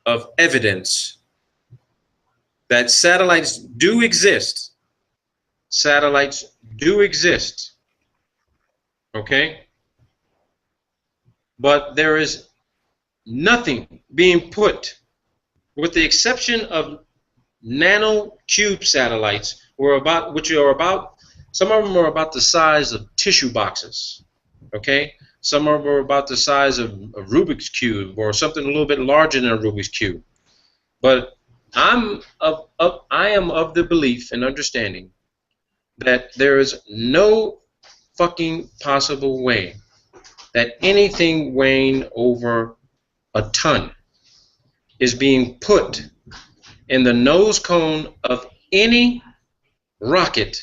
of evidence that satellites do exist. Satellites do exist. Okay? But there is nothing being put, with the exception of nanocube satellites, which are about, some of them are about the size of tissue boxes. Okay? Some of them are about the size of a Rubik's Cube, or something a little bit larger than a Rubik's Cube. But I am of the belief and understanding that there is no fucking possible way that anything weighing over a ton is being put in the nose cone of any rocket.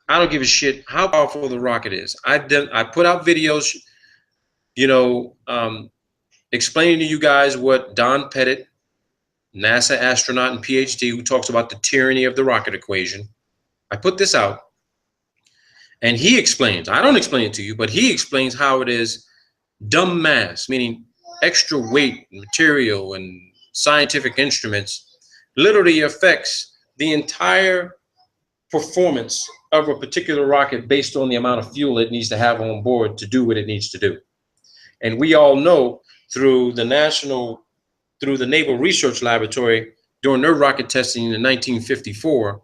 I don't give a shit how powerful the rocket is. I put out videos, you know, explaining to you guys what Don Pettit, NASA astronaut and PhD, who talks about the tyranny of the rocket equation. I put this out, and he explains, I don't explain it to you, but he explains how it is dumb mass, meaning extra weight, material, and scientific instruments, literally affects the entire performance of a particular rocket based on the amount of fuel it needs to have on board to do what it needs to do. And we all know through the Naval Research Laboratory during their rocket testing in 1954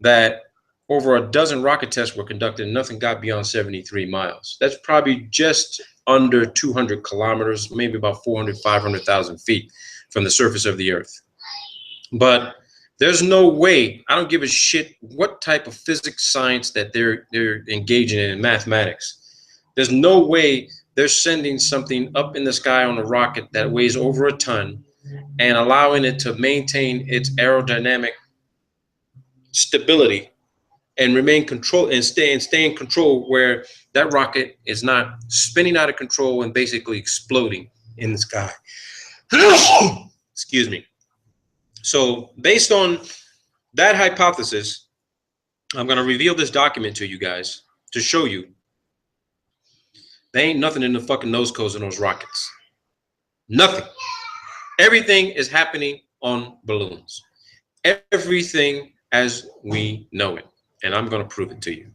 that over a dozen rocket tests were conducted and nothing got beyond 73 miles. That's probably just under 200 kilometers, maybe about 400, 500,000 feet from the surface of the Earth. But there's no way, I don't give a shit what type of physics science that they're engaging in mathematics. There's no way they're sending something up in the sky on a rocket that weighs over a ton and allowing it to maintain its aerodynamic stability and remain control and stay in control, where that rocket is not spinning out of control and basically exploding in the sky. Excuse me. So based on that hypothesis, I'm going to reveal this document to you guys to show you there ain't nothing in the fucking nose cones in those rockets. Nothing. Everything is happening on balloons. Everything as we know it. And I'm going to prove it to you.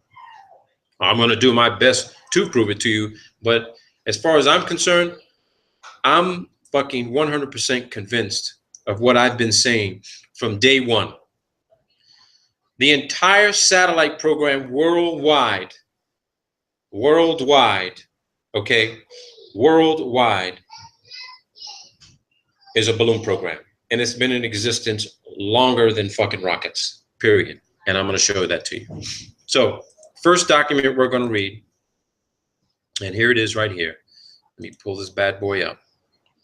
I'm going to do my best to prove it to you. But as far as I'm concerned, I'm fucking 100% convinced of what I've been saying from day one. The entire satellite program worldwide, okay, worldwide is a balloon program. And it's been in existence longer than fucking rockets, period. And I'm going to show that to you. So first document we're going to read, and here it is right here. Let me pull this bad boy up.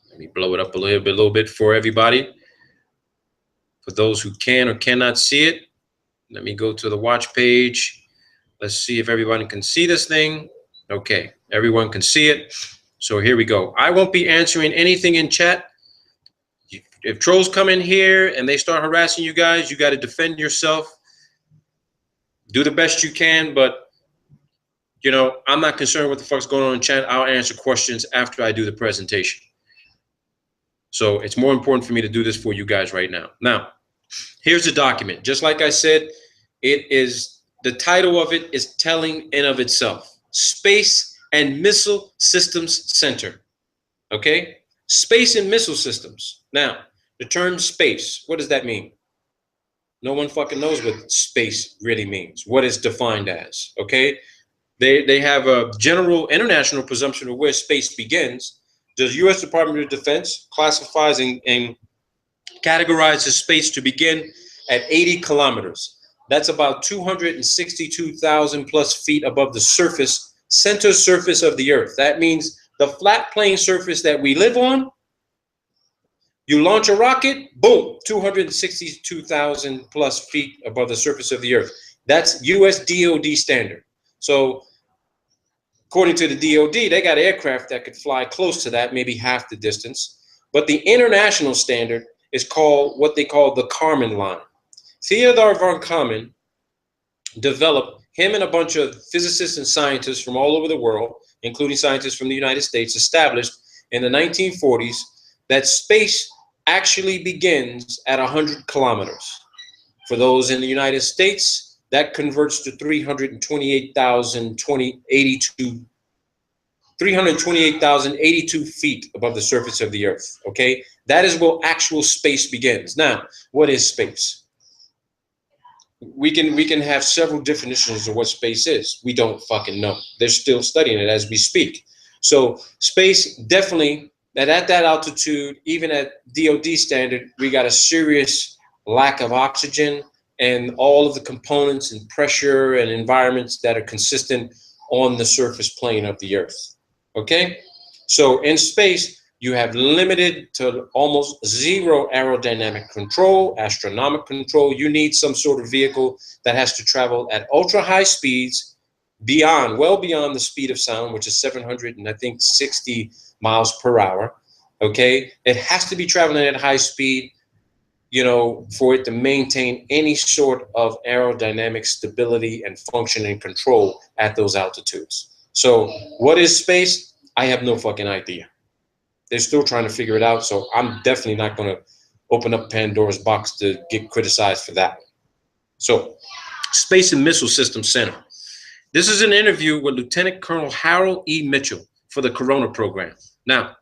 Let me blow it up a little bit for everybody. For those who can or cannot see it, let me go to the watch page. Let's see if everybody can see this thing. Okay, everyone can see it. So here we go. I won't be answering anything in chat. If trolls come in here and they start harassing you guys, you got to defend yourself. Do the best you can, but you know, I'm not concerned what the fuck's going on in chat. I'll answer questions after I do the presentation. So it's more important for me to do this for you guys right now. Now, here's the document. Just like I said, the title of it is telling in of itself. Space and Missile Systems Center. Okay? Space and Missile Systems. Now, the term space, what does that mean? No one fucking knows what space really means, what it's defined as, okay? They have a general international presumption of where space begins. The U.S. Department of Defense classifies and categorizes space to begin at 80 kilometers. That's about 262,000 plus feet above the center surface of the Earth. That means the flat plane surface that we live on. You launch a rocket, boom, 262,000 plus feet above the surface of the Earth. That's US DOD standard. So according to the DOD, they got aircraft that could fly close to that, maybe half the distance. But the international standard is called what they call the Kármán line. Theodor von Kármán developed, him and a bunch of physicists and scientists from all over the world, including scientists from the United States, established in the 1940s that space actually begins at 100 kilometers. For those in the United States, that converts to 328,082 feet above the surface of the earth. Okay, that is where actual space begins. Now, what is space? We can have several definitions of what space is. We don't fucking know. They're still studying it as we speak. So space, definitely, that at that altitude, even at DOD standard, we got a serious lack of oxygen and all of the components and pressure and environments that are consistent on the surface plane of the earth. Okay, so in space, you have limited to almost zero aerodynamic control, astronomic control. You need some sort of vehicle that has to travel at ultra high speeds, beyond, well beyond the speed of sound, which is 760 miles per hour. Okay, it has to be traveling at high speed, you know, for it to maintain any sort of aerodynamic stability and function and control at those altitudes. So what is space? I have no fucking idea. They're still trying to figure it out, so I'm definitely not going to open up Pandora's box to get criticized for that. So, Space and Missile Systems Center. This is an interview with Lieutenant Colonel Harold E. Mitchell for the Corona program. Now,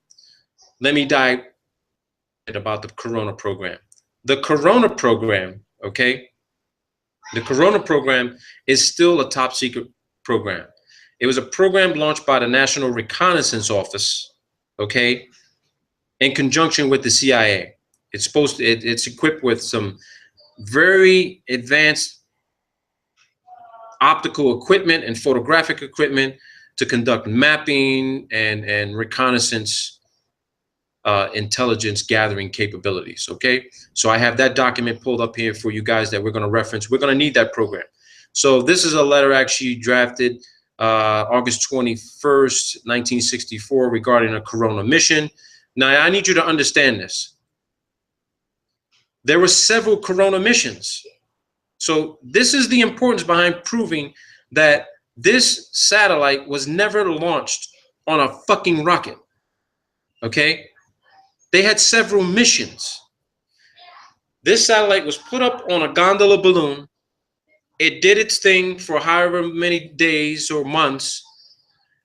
let me dive about the Corona program. The Corona program, okay, the Corona program is still a top secret program. It was a program launched by the National Reconnaissance Office, okay, in conjunction with the CIA. It's it's equipped with some very advanced optical equipment and photographic equipment to conduct mapping and reconnaissance intelligence gathering capabilities. Okay, so I have that document pulled up here for you guys that we're going to reference. We're going to need that program. So this is a letter actually drafted August 21st, 1964 regarding a Corona mission. Now I need you to understand this. There were several Corona missions. So this is the importance behind proving that this satellite was never launched on a fucking rocket. Okay? They had several missions. This satellite was put up on a gondola balloon. It did its thing for however many days or months,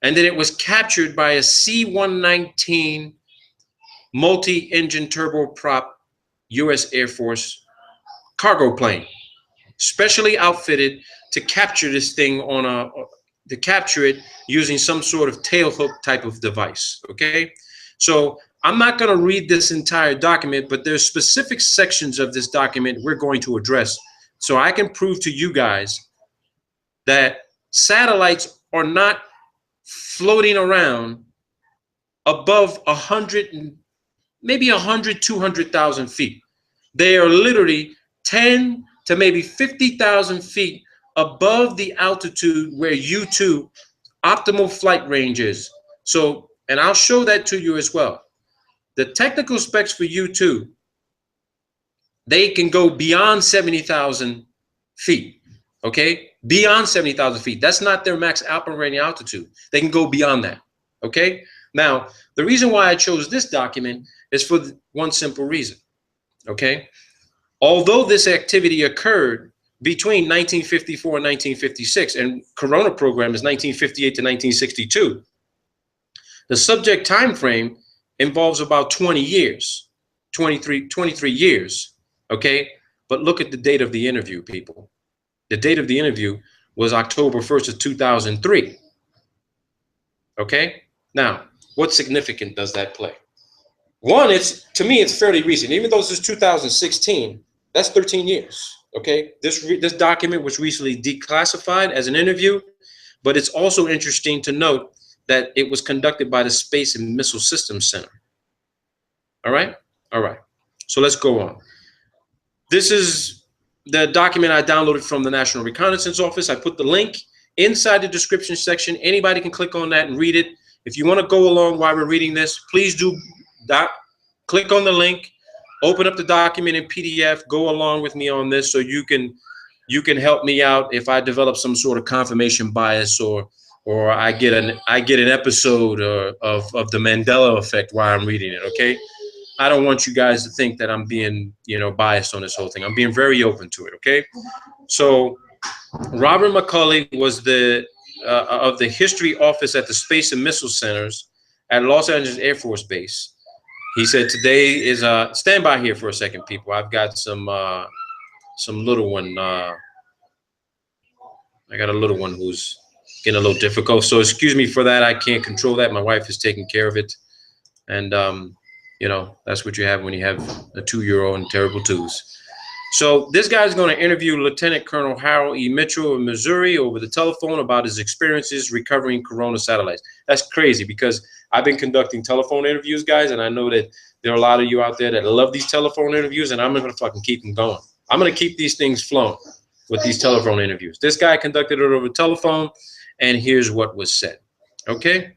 and then it was captured by a C-119 multi-engine turboprop U.S. Air Force cargo plane, specially outfitted to capture this thing to capture it using some sort of tailhook type of device. Okay, so I'm not going to read this entire document, but there's specific sections of this document we're going to address, so I can prove to you guys that satellites are not floating around above 100, maybe 100, 200,000 feet. They are literally 10 to maybe 50,000 feet above the altitude where U-2 optimal flight range is. So, and I'll show that to you as well. The technical specs for U-2, they can go beyond 70,000 feet, okay? Beyond 70,000 feet. That's not their max operating altitude. They can go beyond that, okay? Now, the reason why I chose this document is for one simple reason, okay? Although this activity occurred between 1954 and 1956, and Corona program is 1958 to 1962, the subject time frame involves about 20 years, 23 years, okay? But look at the date of the interview, people. The date of the interview was October 1st of 2003, okay? Now, what significance does that play? One, to me, it's fairly recent. Even though this is 2016, that's 13 years, okay? This document was recently declassified as an interview, but it's also interesting to note that it was conducted by the Space and Missile Systems Center. All right? All right. So let's go on. This is the document I downloaded from the National Reconnaissance Office. I put the link inside the description section. Anybody can click on that and read it. If you want to go along while we're reading this, please do click on the link, open up the document in PDF, go along with me on this so you can help me out if I develop some sort of confirmation bias or I get an episode of the Mandela effect while I'm reading it, okay? I don't want you guys to think that I'm being, you know, biased on this whole thing. I'm being very open to it. Okay. So Robert McCulley was the of the history office at the Space and Missile Centers at Los Angeles Air Force Base. He said today is stand by here for a second, people. I've got some little one. I got a little one who's getting a little difficult. So excuse me for that. I can't control that. My wife is taking care of it. And, you know, that's what you have when you have a 2-year-old and terrible twos. So this guy's going to interview Lieutenant Colonel Harold E. Mitchell of Missouri over the telephone about his experiences recovering Corona satellites. That's crazy because I've been conducting telephone interviews, guys, and I know that there are a lot of you out there that love these telephone interviews, and I'm going to fucking keep them going. I'm going to keep these things flowing with these telephone interviews. This guy conducted it over telephone, and here's what was said. Okay?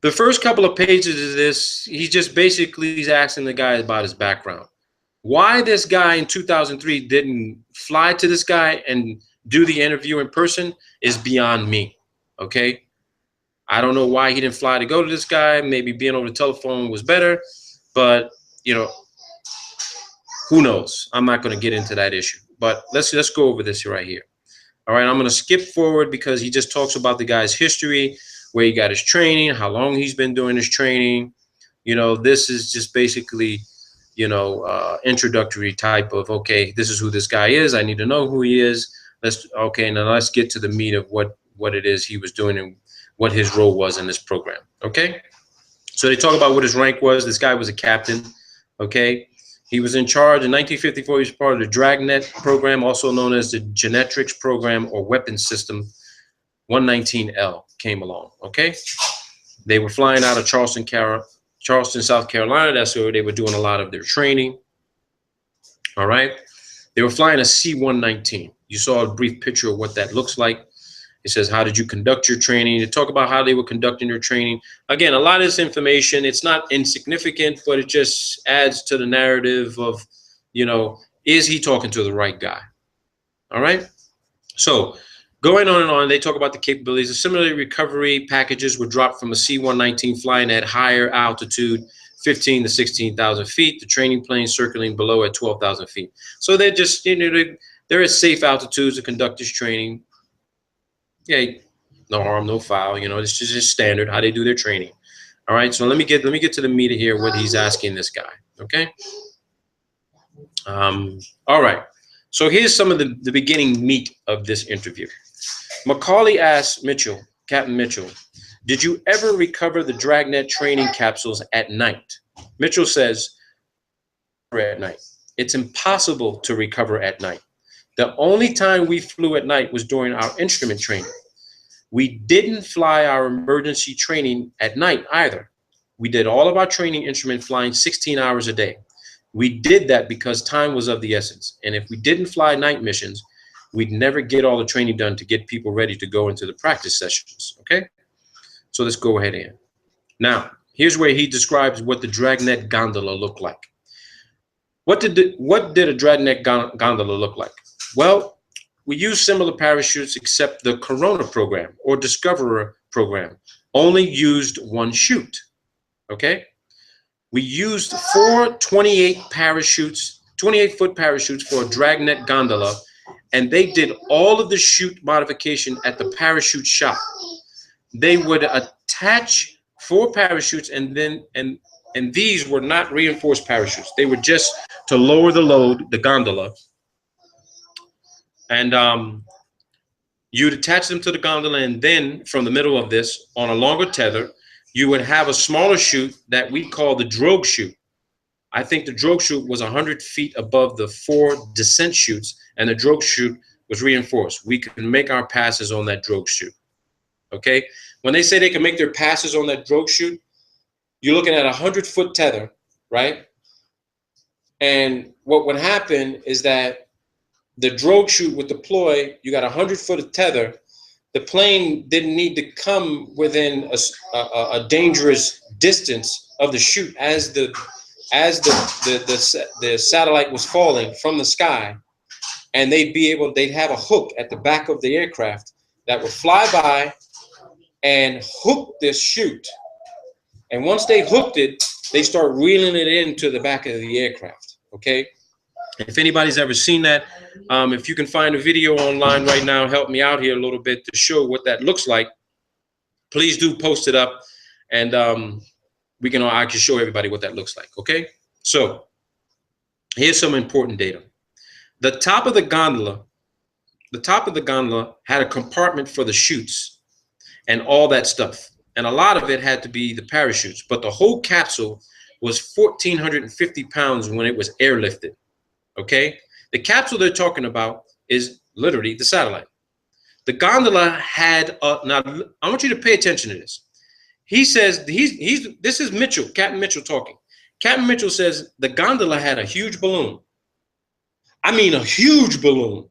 The first couple of pages of this, he just basically is asking the guy about his background. Why this guy in 2003 didn't fly to this guy and do the interview in person is beyond me, okay? I don't know why he didn't fly to go to this guy. Maybe being over the telephone was better, but, you know, who knows? I'm not going to get into that issue, but let's go over this right here. All right, I'm going to skip forward because he just talks about the guy's history, where he got his training, how long he's been doing his training. You know, this is just basically, you know, introductory type of, okay, this is who this guy is. I need to know who he is. Okay, now let's get to the meat of what it is he was doing and what his role was in this program. Okay, so they talk about what his rank was. This guy was a captain. Okay, he was in charge in 1954. He was part of the Dragnet program, also known as the Genetrix program or Weapons System 119L came along. Okay, they were flying out of Charleston, South Carolina. That's where they were doing a lot of their training. All right, they were flying a C-119. You saw a brief picture of what that looks like. It says, how did you conduct your training? They talk about how they were conducting their training. Again, a lot of this information, it's not insignificant, but it just adds to the narrative of, you know, is he talking to the right guy? All right. So going on and on, they talk about the capabilities. The similar recovery packages were dropped from a C-119 flying at higher altitude, 15 to 16,000 feet. The training plane circling below at 12,000 feet. So they're just, you know, they're at safe altitudes to conduct this training. Yeah, no harm, no foul. You know, this is just standard how they do their training. All right, so let me get to the meat of here. What he's asking this guy. Okay. All right. So here's some of the beginning meat of this interview. McCulley asked Mitchell, Captain Mitchell, did you ever recover the Dragnet training capsules at night? Mitchell says, at night. It's impossible to recover at night. The only time we flew at night was during our instrument training. We didn't fly our emergency training at night either. We did all of our training instrument flying 16 hours a day. We did that because time was of the essence. And if we didn't fly night missions, we'd never get all the training done to get people ready to go into the practice sessions, okay? So let's go ahead and. Now, here's where he describes what the Dragnet gondola looked like. What did a Dragnet gondola look like? Well, we used similar parachutes except the Corona program or Discoverer program only used one chute, okay? We used 4 28-foot parachutes for a Dragnet gondola, and they did all of the chute modification at the parachute shop. They would attach 4 parachutes, and these were not reinforced parachutes. They were just to lower the load, the gondola. And you'd attach them to the gondola, and then from the middle of this, on a longer tether, you would have a smaller chute that we call the drogue chute. I think the drogue chute was 100 feet above the 4 descent chutes, and the drogue chute was reinforced. We could make our passes on that drogue chute. Okay? When they say they can make their passes on that drogue chute, you're looking at a 100-foot tether, right? And what would happen is that the drogue chute would deploy. You got a 100-foot of tether. The plane didn't need to come within a dangerous distance of the chute as the satellite was falling from the sky, and they'd have a hook at the back of the aircraft that would fly by and hook this chute. And once they hooked it, they start reeling it into the back of the aircraft. Okay. If anybody's ever seen that, if you can find a video online right now, help me out here a little bit to show what that looks like. Please do post it up, and I can show everybody what that looks like. Okay. So here's some important data. The top of the gondola had a compartment for the chutes and all that stuff. And a lot of it had to be the parachutes, but the whole capsule was 1,450 pounds when it was airlifted. Okay. The capsule they're talking about is literally the satellite. The gondola had now I want you to pay attention to this. He says this is Mitchell, Captain Mitchell talking. Captain Mitchell says the gondola had a huge balloon. I mean, a huge balloon.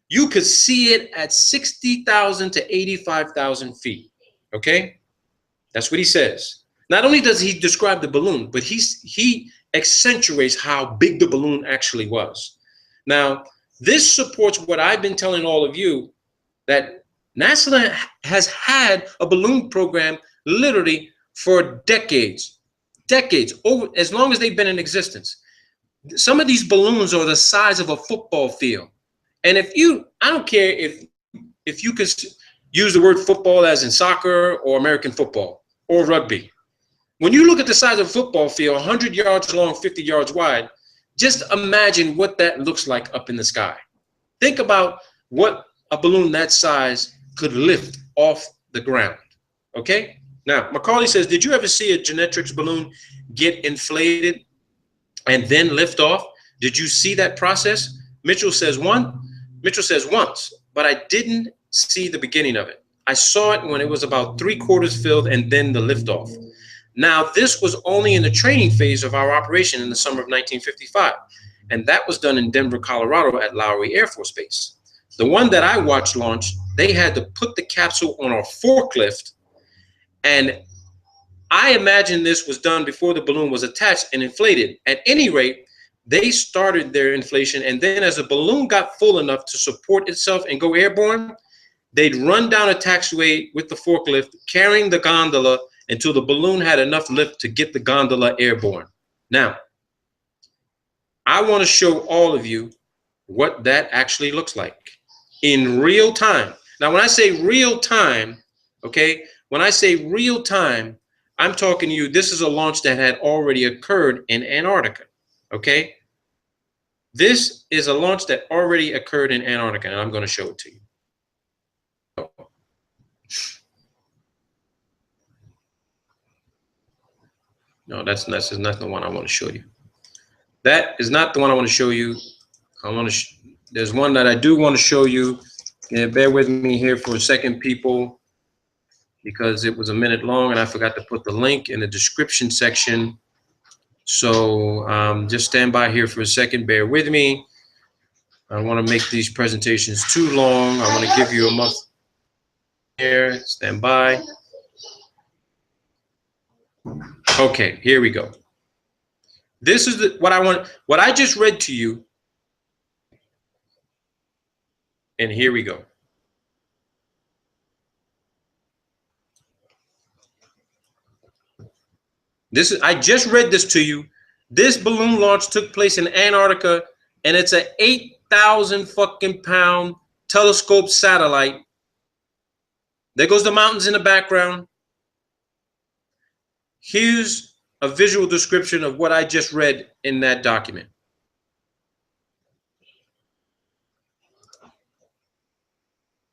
You could see it at 60,000 to 85,000 feet. Okay. That's what he says. Not only does he describe the balloon, but he accentuates how big the balloon actually was. Now, this supports what I've been telling all of you, that NASA has had a balloon program literally for decades, over as long as they've been in existence. Some of these balloons are the size of a football field. And I don't care if you could use the word football as in soccer or American football or rugby. When you look at the size of a football field, 100 yards long, 50 yards wide, just imagine what that looks like up in the sky. Think about what a balloon that size could lift off the ground. Okay? Now, Macaulay says, did you ever see a Genetrix balloon get inflated and then lift off? Did you see that process? Mitchell says once, but I didn't see the beginning of it. I saw it when it was about 3/4 filled and then the liftoff. Now, this was only in the training phase of our operation in the summer of 1955, and that was done in Denver, Colorado at Lowry Air Force Base. The one that I watched launch, they had to put the capsule on a forklift, and I imagine this was done before the balloon was attached and inflated. At any rate, they started their inflation, and then as the balloon got full enough to support itself and go airborne, they'd run down a taxiway with the forklift, carrying the gondola until the balloon had enough lift to get the gondola airborne. Now, I want to show all of you what that actually looks like in real time. Now, when I say real time, okay, when I say real time, I'm talking to you, this is a launch that had already occurred in Antarctica, okay? This is a launch that already occurred in Antarctica, and I'm going to show it to you. No, that's not the one I want to show you. That is not the one I want to show you. There's one that I do want to show you. Yeah, bear with me here for a second, people, because it was a minute long and I forgot to put the link in the description section. So just stand by here for a second. Bear with me. I don't want to make these presentations too long. I want to give you a month here. Stand by. Okay, here we go. This is what I just read to you. And here we go. I just read this to you. This balloon launch took place in Antarctica, and it's an 8,000 fucking pound telescope satellite. There goes the mountains in the background. Here's a visual description of what I just read in that document.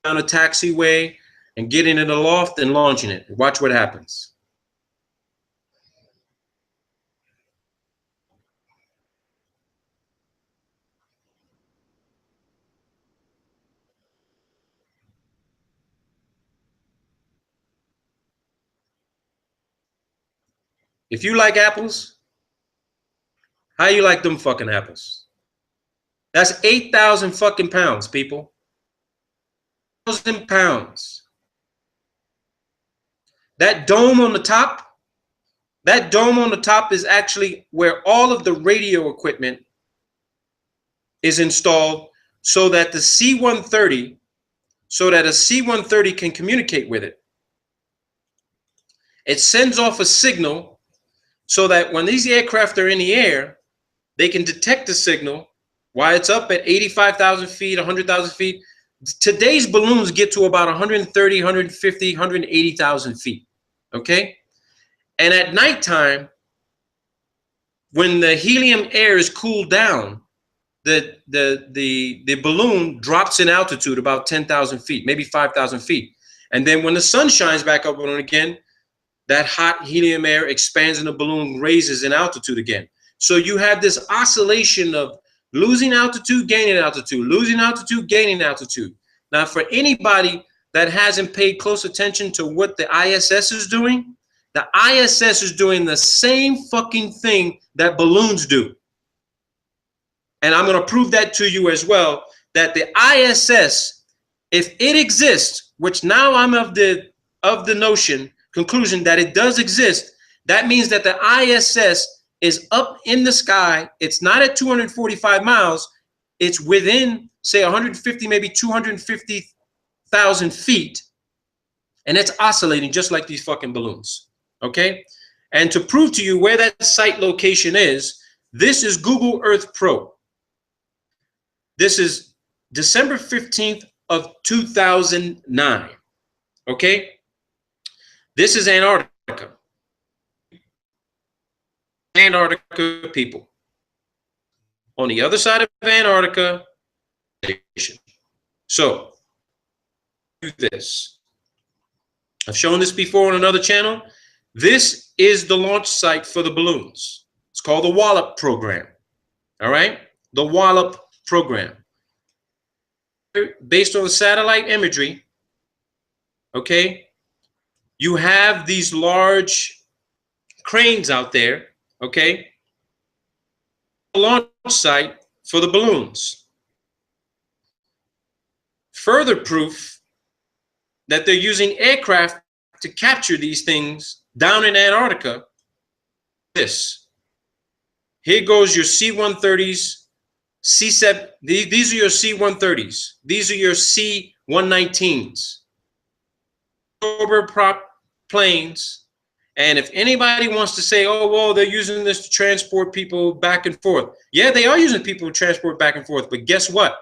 Down a taxiway and getting in the loft and launching it. Watch what happens. If you like apples, how you like them fucking apples? That's 8,000 fucking pounds, people. 1,000 pounds. That dome on the top is actually where all of the radio equipment is installed so that a C-130 can communicate with it. It sends off a signal so that when these aircraft are in the air, they can detect the signal while it's up at 85,000 feet, 100,000 feet. Today's balloons get to about 130, 150, 180,000 feet, okay? And at nighttime, when the helium air is cooled down, the balloon drops in altitude about 10,000 feet, maybe 5,000 feet. And then when the sun shines back up on it again, that hot helium air expands and the balloon raises in altitude again. So you have this oscillation of losing altitude, gaining altitude, losing altitude, gaining altitude. Now, for anybody that hasn't paid close attention to what the ISS is doing, the ISS is doing the same fucking thing that balloons do. And I'm going to prove that to you as well, that the ISS, if it exists, which now I'm of the conclusion that it does exist, that means that the ISS is up in the sky. It's not at 245 miles. It's within, say, 150, maybe 250,000 feet. And it's oscillating just like these fucking balloons. Okay? And to prove to you where that site location is, this is Google Earth Pro. This is December 15th of 2009. Okay? This is Antarctica. Antarctica people. On the other side of Antarctica, so do this. I've shown this before on another channel. This is the launch site for the balloons. It's called the Wallop program. All right? The Wallop program. Based on the satellite imagery, okay, you have these large cranes out there, okay, the launch site for the balloons. Further proof that they're using aircraft to capture these things down in Antarctica. This. Here goes your C-130s, C-7. These are your C-130s. These are your C-119s. Turboprop planes. And if anybody wants to say, oh, well, they're using this to transport people back and forth. Yeah, they are using people to transport back and forth. But guess what?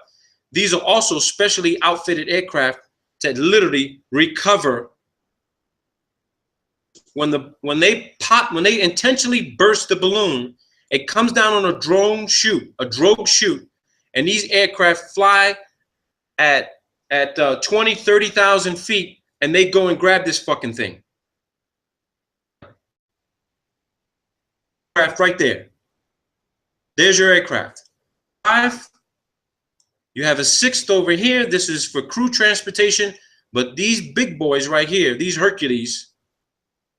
These are also specially outfitted aircraft that literally recover when they intentionally burst the balloon. It comes down on a drogue chute, and these aircraft fly at 20, 30,000 feet, and they go and grab this fucking thing. Right there. There's your aircraft. 5. You have a 6th over here. This is for crew transportation, but these big boys right here, these Hercules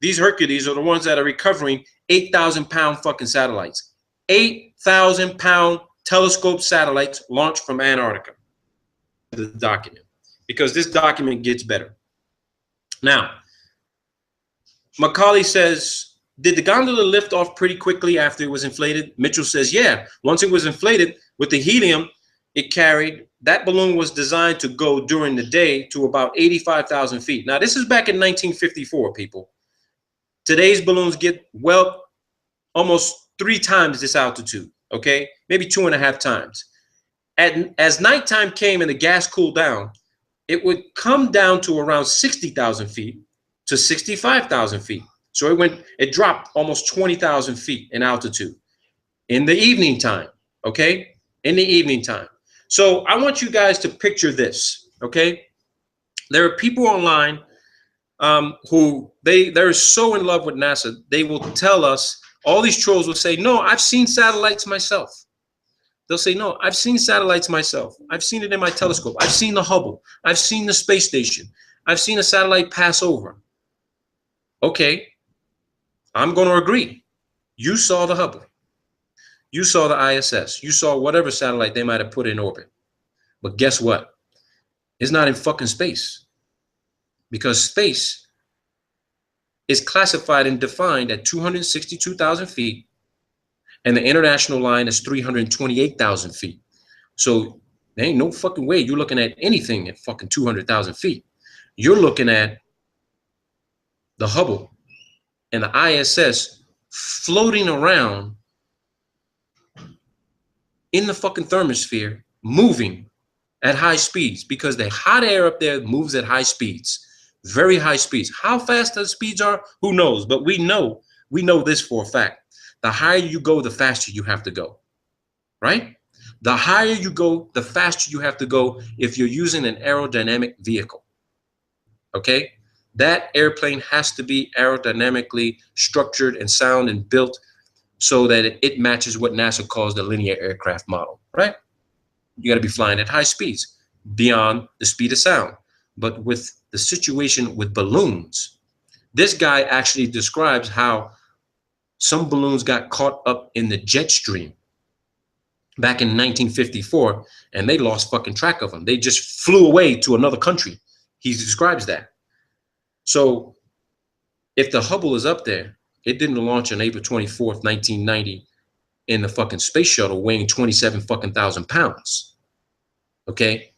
are the ones that are recovering 8,000-pound fucking satellites. 8,000-pound telescope satellites launched from Antarctica. The document, because this document gets better. Now, Macaulay says, did the gondola lift off pretty quickly after it was inflated? Mitchell says, yeah. Once it was inflated with the helium it carried, that balloon was designed to go during the day to about 85,000 feet. Now, this is back in 1954, people. Today's balloons get, well, almost 3 times this altitude, okay? Maybe 2.5 times. As nighttime came and the gas cooled down, it would come down to around 60,000 feet to 65,000 feet. So it dropped almost 20,000 feet in altitude in the evening time, okay? In the evening time. So I want you guys to picture this, okay? There are people online who they're so in love with NASA, they will tell us, all these trolls will say, no, I've seen satellites myself. They'll say, no, I've seen satellites myself. I've seen it in my telescope. I've seen the Hubble. I've seen the space station. I've seen a satellite pass over. Okay, I'm going to agree. You saw the Hubble. You saw the ISS. You saw whatever satellite they might have put in orbit. But guess what? It's not in fucking space. Because space is classified and defined at 262,000 feet, and the international line is 328,000 feet. So there ain't no fucking way you're looking at anything at fucking 200,000 feet. You're looking at the Hubble and the ISS floating around in the fucking thermosphere, moving at high speeds, because the hot air up there moves at high speeds, very high speeds. How fast those speeds are, who knows? But we know this for a fact. The higher you go, the faster you have to go, right? The higher you go, the faster you have to go if you're using an aerodynamic vehicle, okay? That airplane has to be aerodynamically structured and sound and built so that it matches what NASA calls the linear aircraft model, right? You got to be flying at high speeds beyond the speed of sound. But with the situation with balloons, this guy actually describes how some balloons got caught up in the jet stream back in 1954, and they lost fucking track of them. They just flew away to another country. He describes that. So if the Hubble is up there, it didn't launch on April 24th, 1990 in the fucking space shuttle weighing 27 fucking thousand pounds. Okay?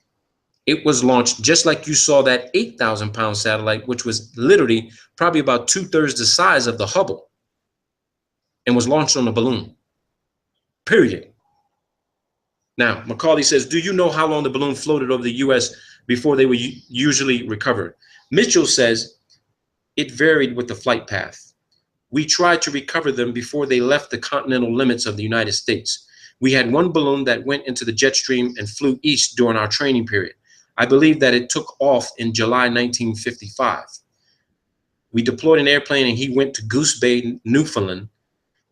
It was launched just like you saw that 8,000 pound satellite, which was literally probably about 2/3 the size of the Hubble, and was launched on a balloon. Period. Now, Macaulay says, do you know how long the balloon floated over the US before they were usually recovered? Mitchell says, it varied with the flight path. We tried to recover them before they left the continental limits of the United States. We had one balloon that went into the jet stream and flew east during our training period. I believe that it took off in July 1955. We deployed an airplane and he went to Goose Bay, Newfoundland,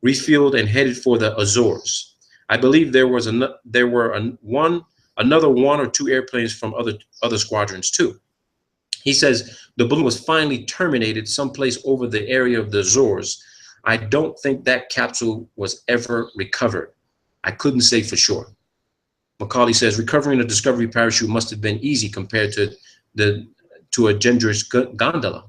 refueled and headed for the Azores. I believe there were another one or two airplanes from other squadrons too. He says the balloon was finally terminated someplace over the area of the Azores. I don't think that capsule was ever recovered. I couldn't say for sure. Macaulay says recovering a Discovery parachute must have been easy compared to a dangerous gondola.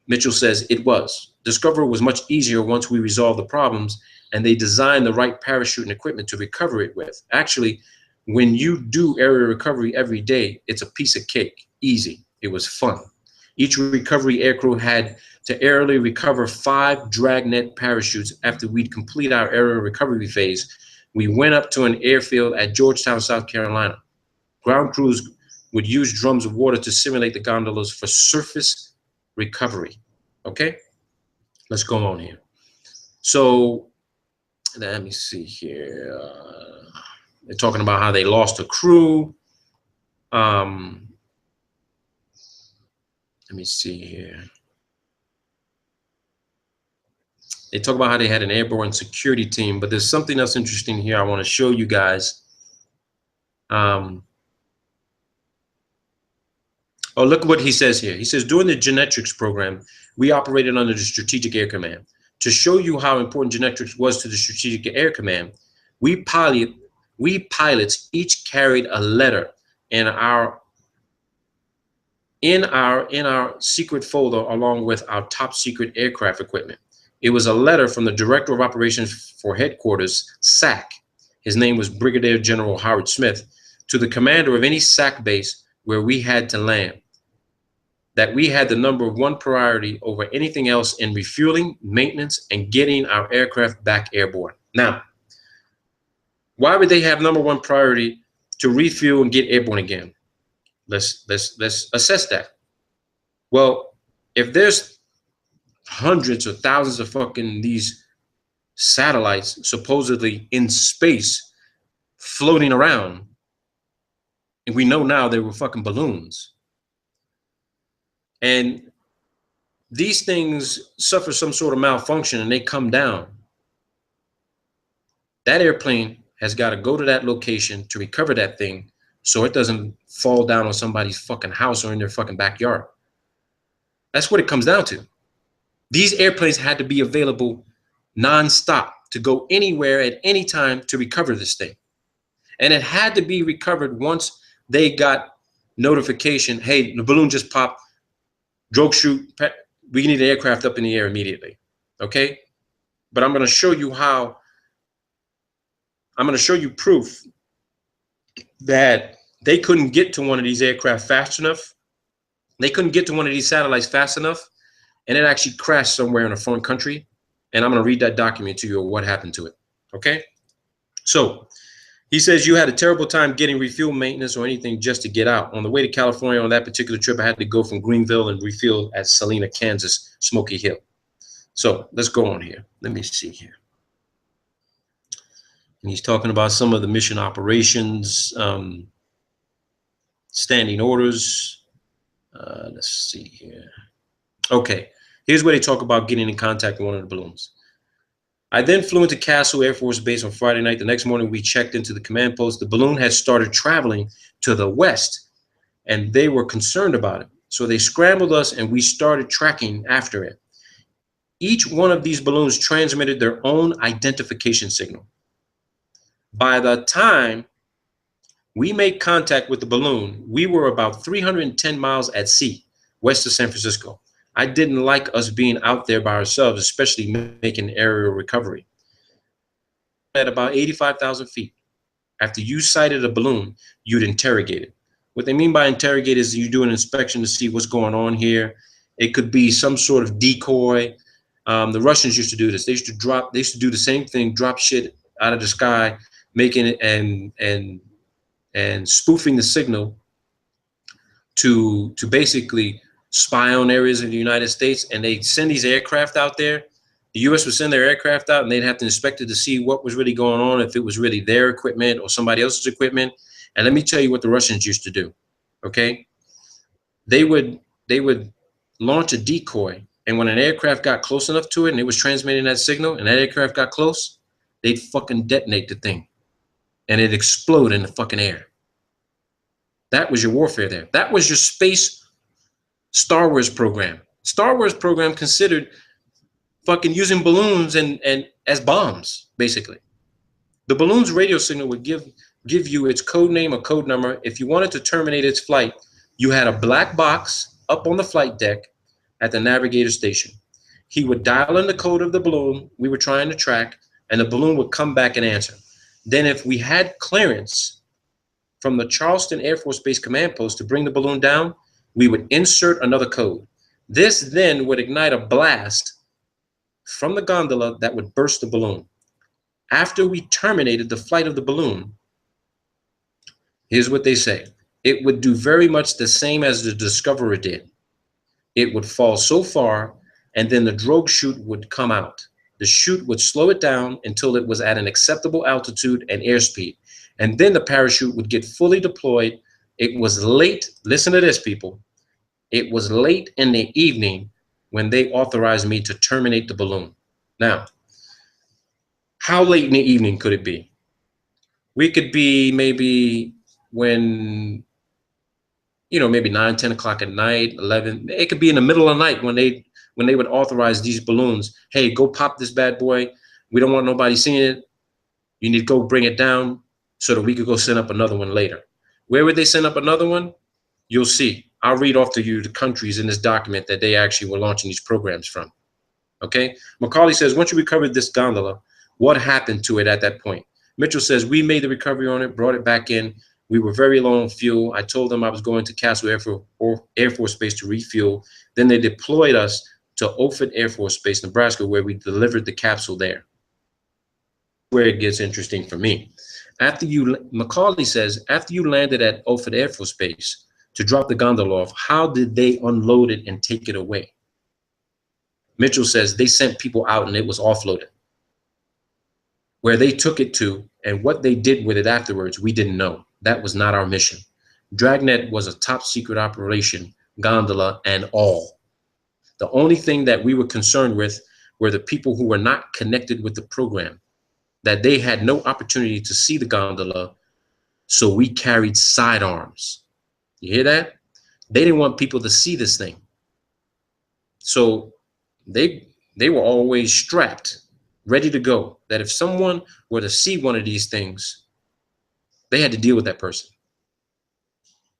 Mitchell says it was. Discovery was much easier once we resolved the problems and they designed the right parachute and equipment to recover it with. Actually, when you do area recovery every day, it's a piece of cake, easy. It was fun. Each recovery aircrew had to aerially recover 5 Dragnet parachutes after we'd complete our area recovery phase. We went up to an airfield at Georgetown, South Carolina. Ground crews would use drums of water to simulate the gondolas for surface recovery. Okay, let's go on here. So let me see here. They're talking about how they lost a crew. Let me see here. They talk about how they had an airborne security team, but there's something else interesting here I want to show you guys. Oh, look what he says here. He says, during the Genetrix program, we operated under the Strategic Air Command. To show you how important Genetrix was to the Strategic Air Command, we pilots each carried a letter in our secret folder along with our top secret aircraft equipment. It was a letter from the Director of Operations for Headquarters, SAC. His name was Brigadier General Howard Smith, to the commander of any SAC base where we had to land, that we had the #1 priority over anything else in refueling, maintenance, and getting our aircraft back airborne. Now, why would they have #1 priority to refuel and get airborne again? Let's assess that. Well, if there's hundreds or thousands of fucking these satellites supposedly in space floating around, and we know now they were fucking balloons, and these things suffer some sort of malfunction and they come down, that airplane has got to go to that location to recover that thing so it doesn't fall down on somebody's fucking house or in their fucking backyard. That's what it comes down to. These airplanes had to be available nonstop to go anywhere at any time to recover this thing. And it had to be recovered once they got notification, hey, the balloon just popped, drogue chute, we need an aircraft up in the air immediately, okay? But I'm gonna show you how, I'm gonna show you proof that they couldn't get to one of these aircraft fast enough. They couldn't get to one of these satellites fast enough, and it actually crashed somewhere in a foreign country. And I'm going to read that document to you of what happened to it. Okay? So he says, you had a terrible time getting refuel maintenance or anything just to get out. On the way to California on that particular trip, I had to go from Greenville and refuel at Salina, Kansas, Smoky Hill. So let's go on here. Let me see here. And he's talking about some of the mission operations, standing orders. Let's see here. Okay, here's where they talk about getting in contact with one of the balloons. I then flew into Castle Air Force Base on Friday night. The next morning, we checked into the command post. The balloon had started traveling to the west, and they were concerned about it. So they scrambled us, and we started tracking after it. Each one of these balloons transmitted their own identification signal. By the time we made contact with the balloon, we were about 310 miles at sea, west of San Francisco. I didn't like us being out there by ourselves, especially making aerial recovery. At about 85,000 feet, after you sighted a balloon, you'd interrogate it. What they mean by interrogate is you do an inspection to see what's going on here. It could be some sort of decoy. The Russians used to do this. They used to do the same thing, drop shit out of the sky, making it and spoofing the signal to basically spy on areas of the United States. And they send these aircraft out there. The U.S. would send their aircraft out, and they'd have to inspect it to see what was really going on, if it was really their equipment or somebody else's equipment. And let me tell you what the Russians used to do. Okay, they would launch a decoy, and when an aircraft got close enough to it and it was transmitting that signal, and that aircraft got close, they'd fucking detonate the thing, and it'd explode in the fucking air. That was your warfare there. That was your space Star Wars program. Star Wars program considered fucking using balloons and as bombs, basically. The balloon's radio signal would give you its code name or code number. If you wanted to terminate its flight, you had a black box up on the flight deck at the navigator station. He would dial in the code of the balloon we were trying to track, and the balloon would come back and answer. Then if we had clearance from the Charleston Air Force Base command post to bring the balloon down, we would insert another code. This then would ignite a blast from the gondola that would burst the balloon. After we terminated the flight of the balloon, here's what they say. It would do very much the same as the Discoverer did. It would fall so far, and then the drogue chute would come out. The chute would slow it down until it was at an acceptable altitude and airspeed. And then the parachute would get fully deployed. It was late. Listen to this, people. It was late in the evening when they authorized me to terminate the balloon. Now, how late in the evening could it be? We could be maybe when, maybe 9, 10 o'clock at night, 11. It could be in the middle of the night when they would authorize these balloons. Hey, go pop this bad boy. We don't want nobody seeing it. You need to go bring it down so that we could go send up another one later. Where would they send up another one? You'll see. I'll read off to you the countries in this document that they actually were launching these programs from. Okay? Macaulay says, once you recovered this gondola, what happened to it at that point? Mitchell says, we made the recovery on it, brought it back in. We were very low on fuel. I told them I was going to Castle Air Force Base to refuel. Then they deployed us to Offutt Air Force Base, Nebraska, where we delivered the capsule there. Where it gets interesting for me. Macaulay says, after you landed at Offutt Air Force Base to drop the gondola off, how did they unload it and take it away? Mitchell says they sent people out and it was offloaded. Where they took it to and what they did with it afterwards, we didn't know. That was not our mission. Dragnet was a top secret operation, gondola and all. The only thing that we were concerned with were the people who were not connected with the program, that they had no opportunity to see the gondola, so we carried sidearms. You hear that? They didn't want people to see this thing. So they were always strapped, ready to go, that if someone were to see one of these things, they had to deal with that person.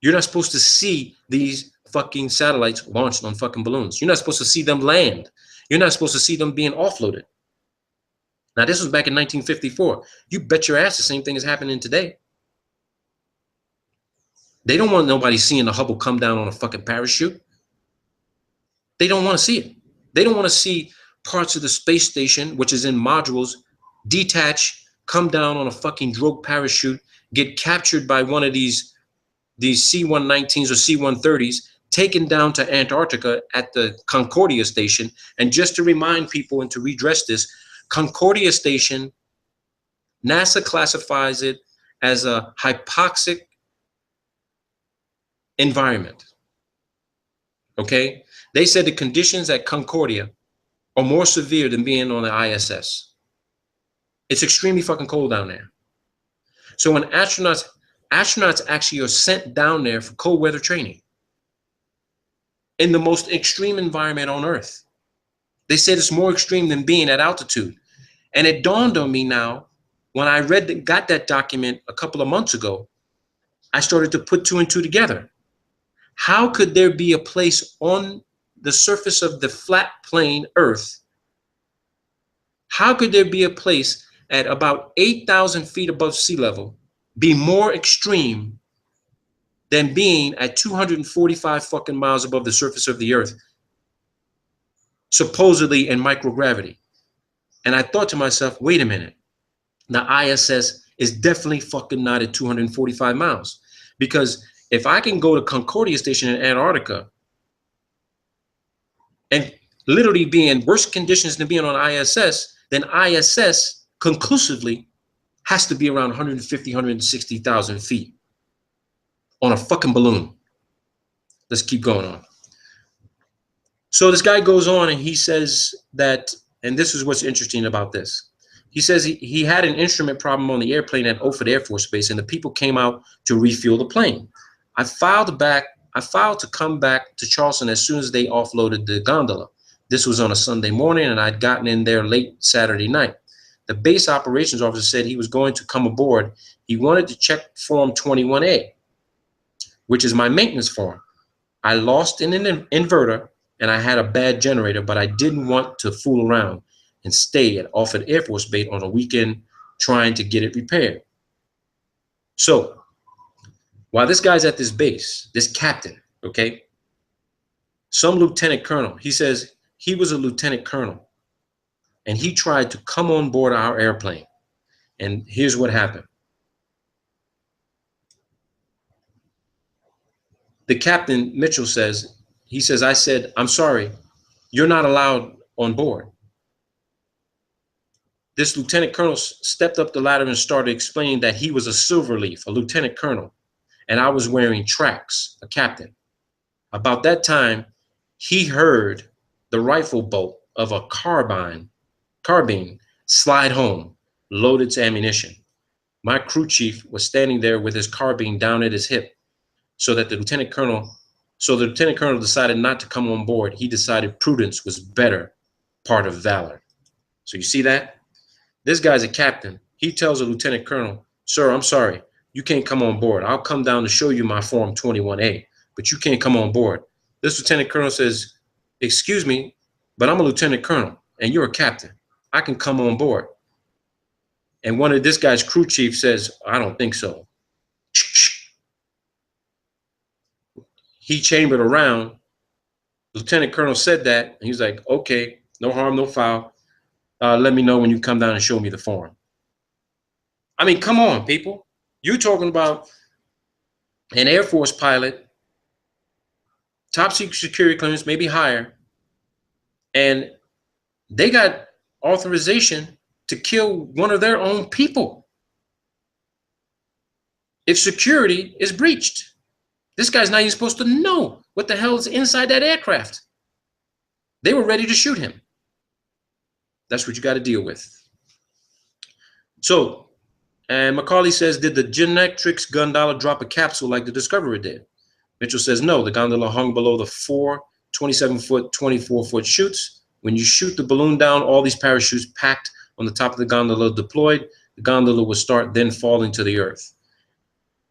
You're not supposed to see these fucking satellites launched on fucking balloons. You're not supposed to see them land. You're not supposed to see them being offloaded. Now, this was back in 1954. You bet your ass the same thing is happening today. They don't want nobody seeing the Hubble come down on a fucking parachute. They don't want to see it. They don't want to see parts of the space station, which is in modules, detach, come down on a fucking drogue parachute, get captured by one of these C-119s or C-130s, taken down to Antarctica at the Concordia station. And just to remind people and to redress this, Concordia station, NASA classifies it as a hypoxic environment. Okay? They said the conditions at Concordia are more severe than being on the ISS. It's extremely fucking cold down there. So when astronauts actually are sent down there for cold weather training in the most extreme environment on Earth. They said it's more extreme than being at altitude. And it dawned on me now, when I got that document a couple of months ago, I started to put two and two together. How could there be a place on the surface of the flat plane Earth? How could there be a place at about 8,000 feet above sea level be more extreme than being at 245 fucking miles above the surface of the Earth, supposedly in microgravity? And I thought to myself, wait a minute, the ISS is definitely fucking not at 245 miles. Because if I can go to Concordia Station in Antarctica and literally be in worse conditions than being on ISS, then ISS conclusively has to be around 150, 160,000 feet on a fucking balloon. Let's keep going on. So this guy goes on and he says that, and this is what's interesting about this. He says he had an instrument problem on the airplane at Offutt Air Force Base, and the people came out to refuel the plane. I filed to come back to Charleston as soon as they offloaded the gondola. This was on a Sunday morning, and I'd gotten in there late Saturday night. The base operations officer said he was going to come aboard. He wanted to check Form 21A, which is my maintenance form. I lost an inverter, and I had a bad generator, but I didn't want to fool around and stay at Offutt Air Force Base on a weekend trying to get it repaired. So while this guy's at this base, this captain, okay, some lieutenant colonel, he says he was a lieutenant colonel, and he tried to come on board our airplane. And here's what happened. The captain, Mitchell, says, I said, I'm sorry, you're not allowed on board. This lieutenant colonel stepped up the ladder and started explaining that he was a Silverleaf, a lieutenant colonel, and I was wearing tracks, a captain. About that time, he heard the rifle bolt of a carbine slide home, loaded to ammunition. My crew chief was standing there with his carbine down at his hip, so the lieutenant colonel decided not to come on board. He decided prudence was better part of valor. So you see that? This guy's a captain. He tells a lieutenant colonel, sir, I'm sorry, you can't come on board. I'll come down to show you my Form 21A, but you can't come on board. This lieutenant colonel says, excuse me, but I'm a lieutenant colonel and you're a captain. I can come on board. And one of this guy's crew chief says, I don't think so. He chambered around. Lieutenant colonel said that, and he was like, okay, no harm, no foul. Let me know when you come down and show me the form. I mean, come on, people. You're talking about an Air Force pilot, top secret security clearance, maybe higher, and they got authorization to kill one of their own people if security is breached. This guy's not even supposed to know what the hell is inside that aircraft. They were ready to shoot him. That's what you got to deal with. So, and McCauley says, did the Genetrix gondola drop a capsule like the Discoverer did? Mitchell says, no, the gondola hung below the 4 27-foot, 24-foot chutes. When you shoot the balloon down, all these parachutes packed on the top of the gondola deployed. The gondola would start then falling to the earth.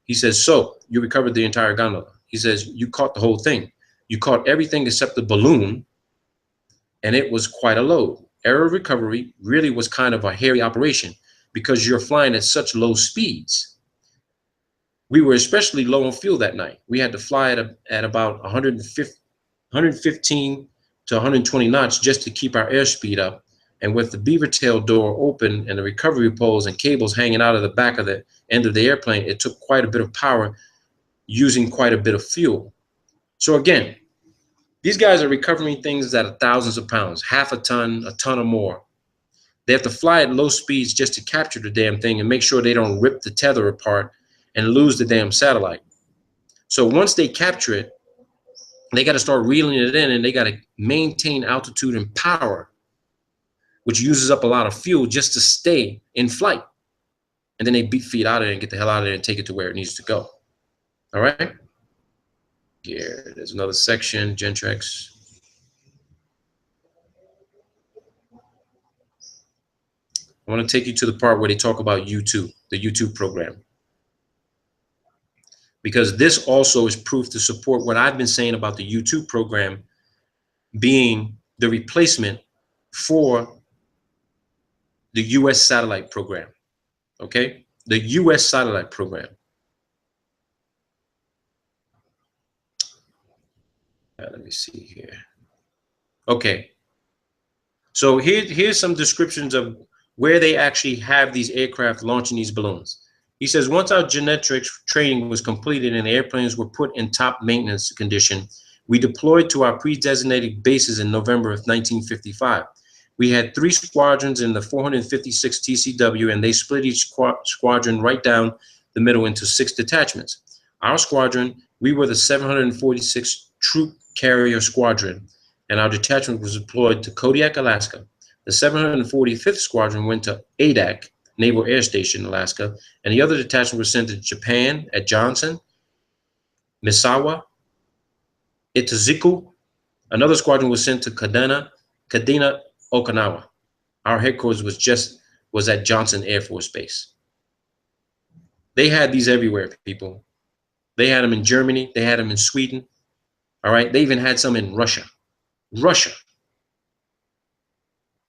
He says, so you recovered the entire gondola. He says, you caught the whole thing. You caught everything except the balloon, and it was quite a load. Error recovery really was kind of a hairy operation because you're flying at such low speeds. We were especially low on fuel that night. We had to fly at about 115 to 120 knots just to keep our airspeed up. And with the beaver tail door open and the recovery poles and cables hanging out of the back of the end of the airplane, it took quite a bit of power, using quite a bit of fuel. So again, these guys are recovering things that are thousands of pounds, half a ton or more. They have to fly at low speeds just to capture the damn thing and make sure they don't rip the tether apart and lose the damn satellite. So once they capture it, they got to start reeling it in, and they got to maintain altitude and power, which uses up a lot of fuel just to stay in flight. And then they beat feet out of it and get the hell out of there and take it to where it needs to go. All right? Here, there's another section, Gentrax. I want to take you to the part where they talk about U2, the U2 program. Because this also is proof to support what I've been saying about the U2 program being the replacement for the US satellite program. Okay? The US satellite program. Let me see here. Okay. So here's some descriptions of where they actually have these aircraft launching these balloons. He says, once our genetics training was completed and the airplanes were put in top maintenance condition, we deployed to our pre-designated bases in November of 1955. We had 3 squadrons in the 456 TCW, and they split each squadron right down the middle into 6 detachments. Our squadron, we were the 746 Troop Carrier Squadron, and our detachment was deployed to Kodiak, Alaska. The 745th Squadron went to Adak, Naval Air Station, Alaska, and the other detachment was sent to Japan at Johnson, Misawa, Itazuku. Another squadron was sent to Kadena, Okinawa. Our headquarters was at Johnson Air Force Base. They had these everywhere, people. They had them in Germany. They had them in Sweden. All right. They even had some in Russia.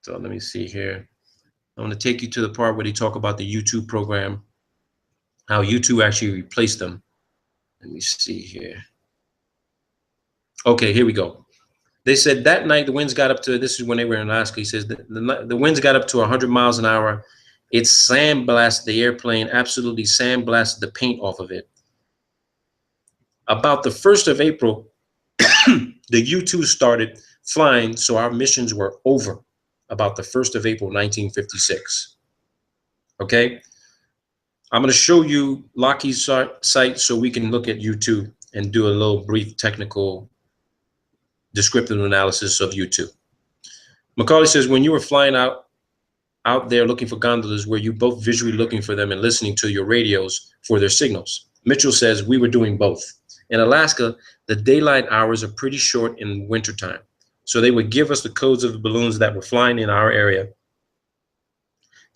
So let me see here. I want to take you to the part where they talk about the U2 program, how U2 actually replaced them. Let me see here. Okay, here we go. They said that night the winds got up to, this is when they were in Alaska, he says the winds got up to 100 miles an hour. It sandblasted the airplane, absolutely sandblasted the paint off of it. About the 1st of April, the U2 started flying, so our missions were over about the 1st of April, 1956. Okay? I'm going to show you Lockheed's site so we can look at U2 and do a little brief technical descriptive analysis of U2. Macaulay says, when you were flying out there looking for gondolas, were you both visually looking for them and listening to your radios for their signals? Mitchell says, we were doing both. In Alaska, the daylight hours are pretty short in wintertime. So they would give us the codes of the balloons that were flying in our area.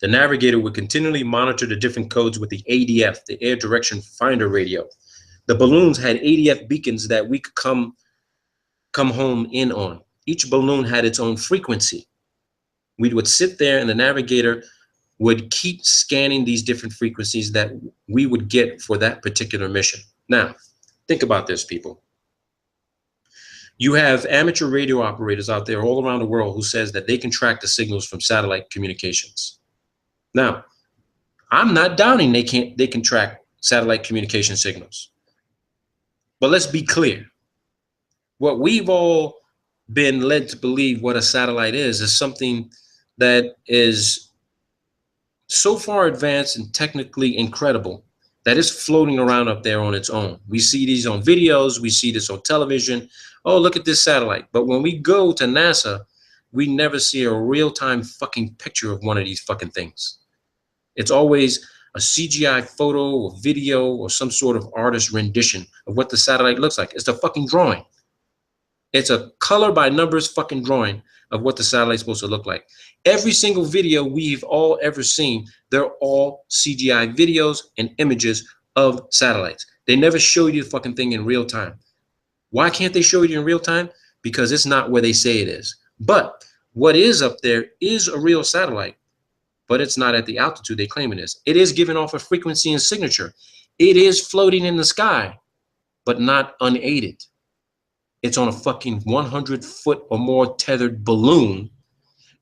The navigator would continually monitor the different codes with the ADF, the Air Direction Finder radio. The balloons had ADF beacons that we could come home in on. Each balloon had its own frequency. We would sit there and the navigator would keep scanning these different frequencies that we would get for that particular mission. Now, think about this, people. You have amateur radio operators out there all around the world who says that they can track the signals from satellite communications. Now, I'm not doubting they can track satellite communication signals. But let's be clear. What we've all been led to believe what a satellite is something that is so far advanced and technically incredible that is floating around up there on its own. We see these on videos, we see this on television. Oh, look at this satellite. But when we go to NASA, we never see a real-time fucking picture of one of these fucking things. It's always a CGI photo or video or some sort of artist rendition of what the satellite looks like. It's a fucking drawing. It's a color by numbers fucking drawing of what the satellite's supposed to look like. Every single video we've all ever seen, they're all CGI videos and images of satellites. They never show you the fucking thing in real time. Why can't they show you in real time? Because it's not where they say it is. But what is up there is a real satellite, but it's not at the altitude they claim it is. It is giving off a frequency and signature. It is floating in the sky, but not unaided. It's on a fucking 100-foot or more tethered balloon.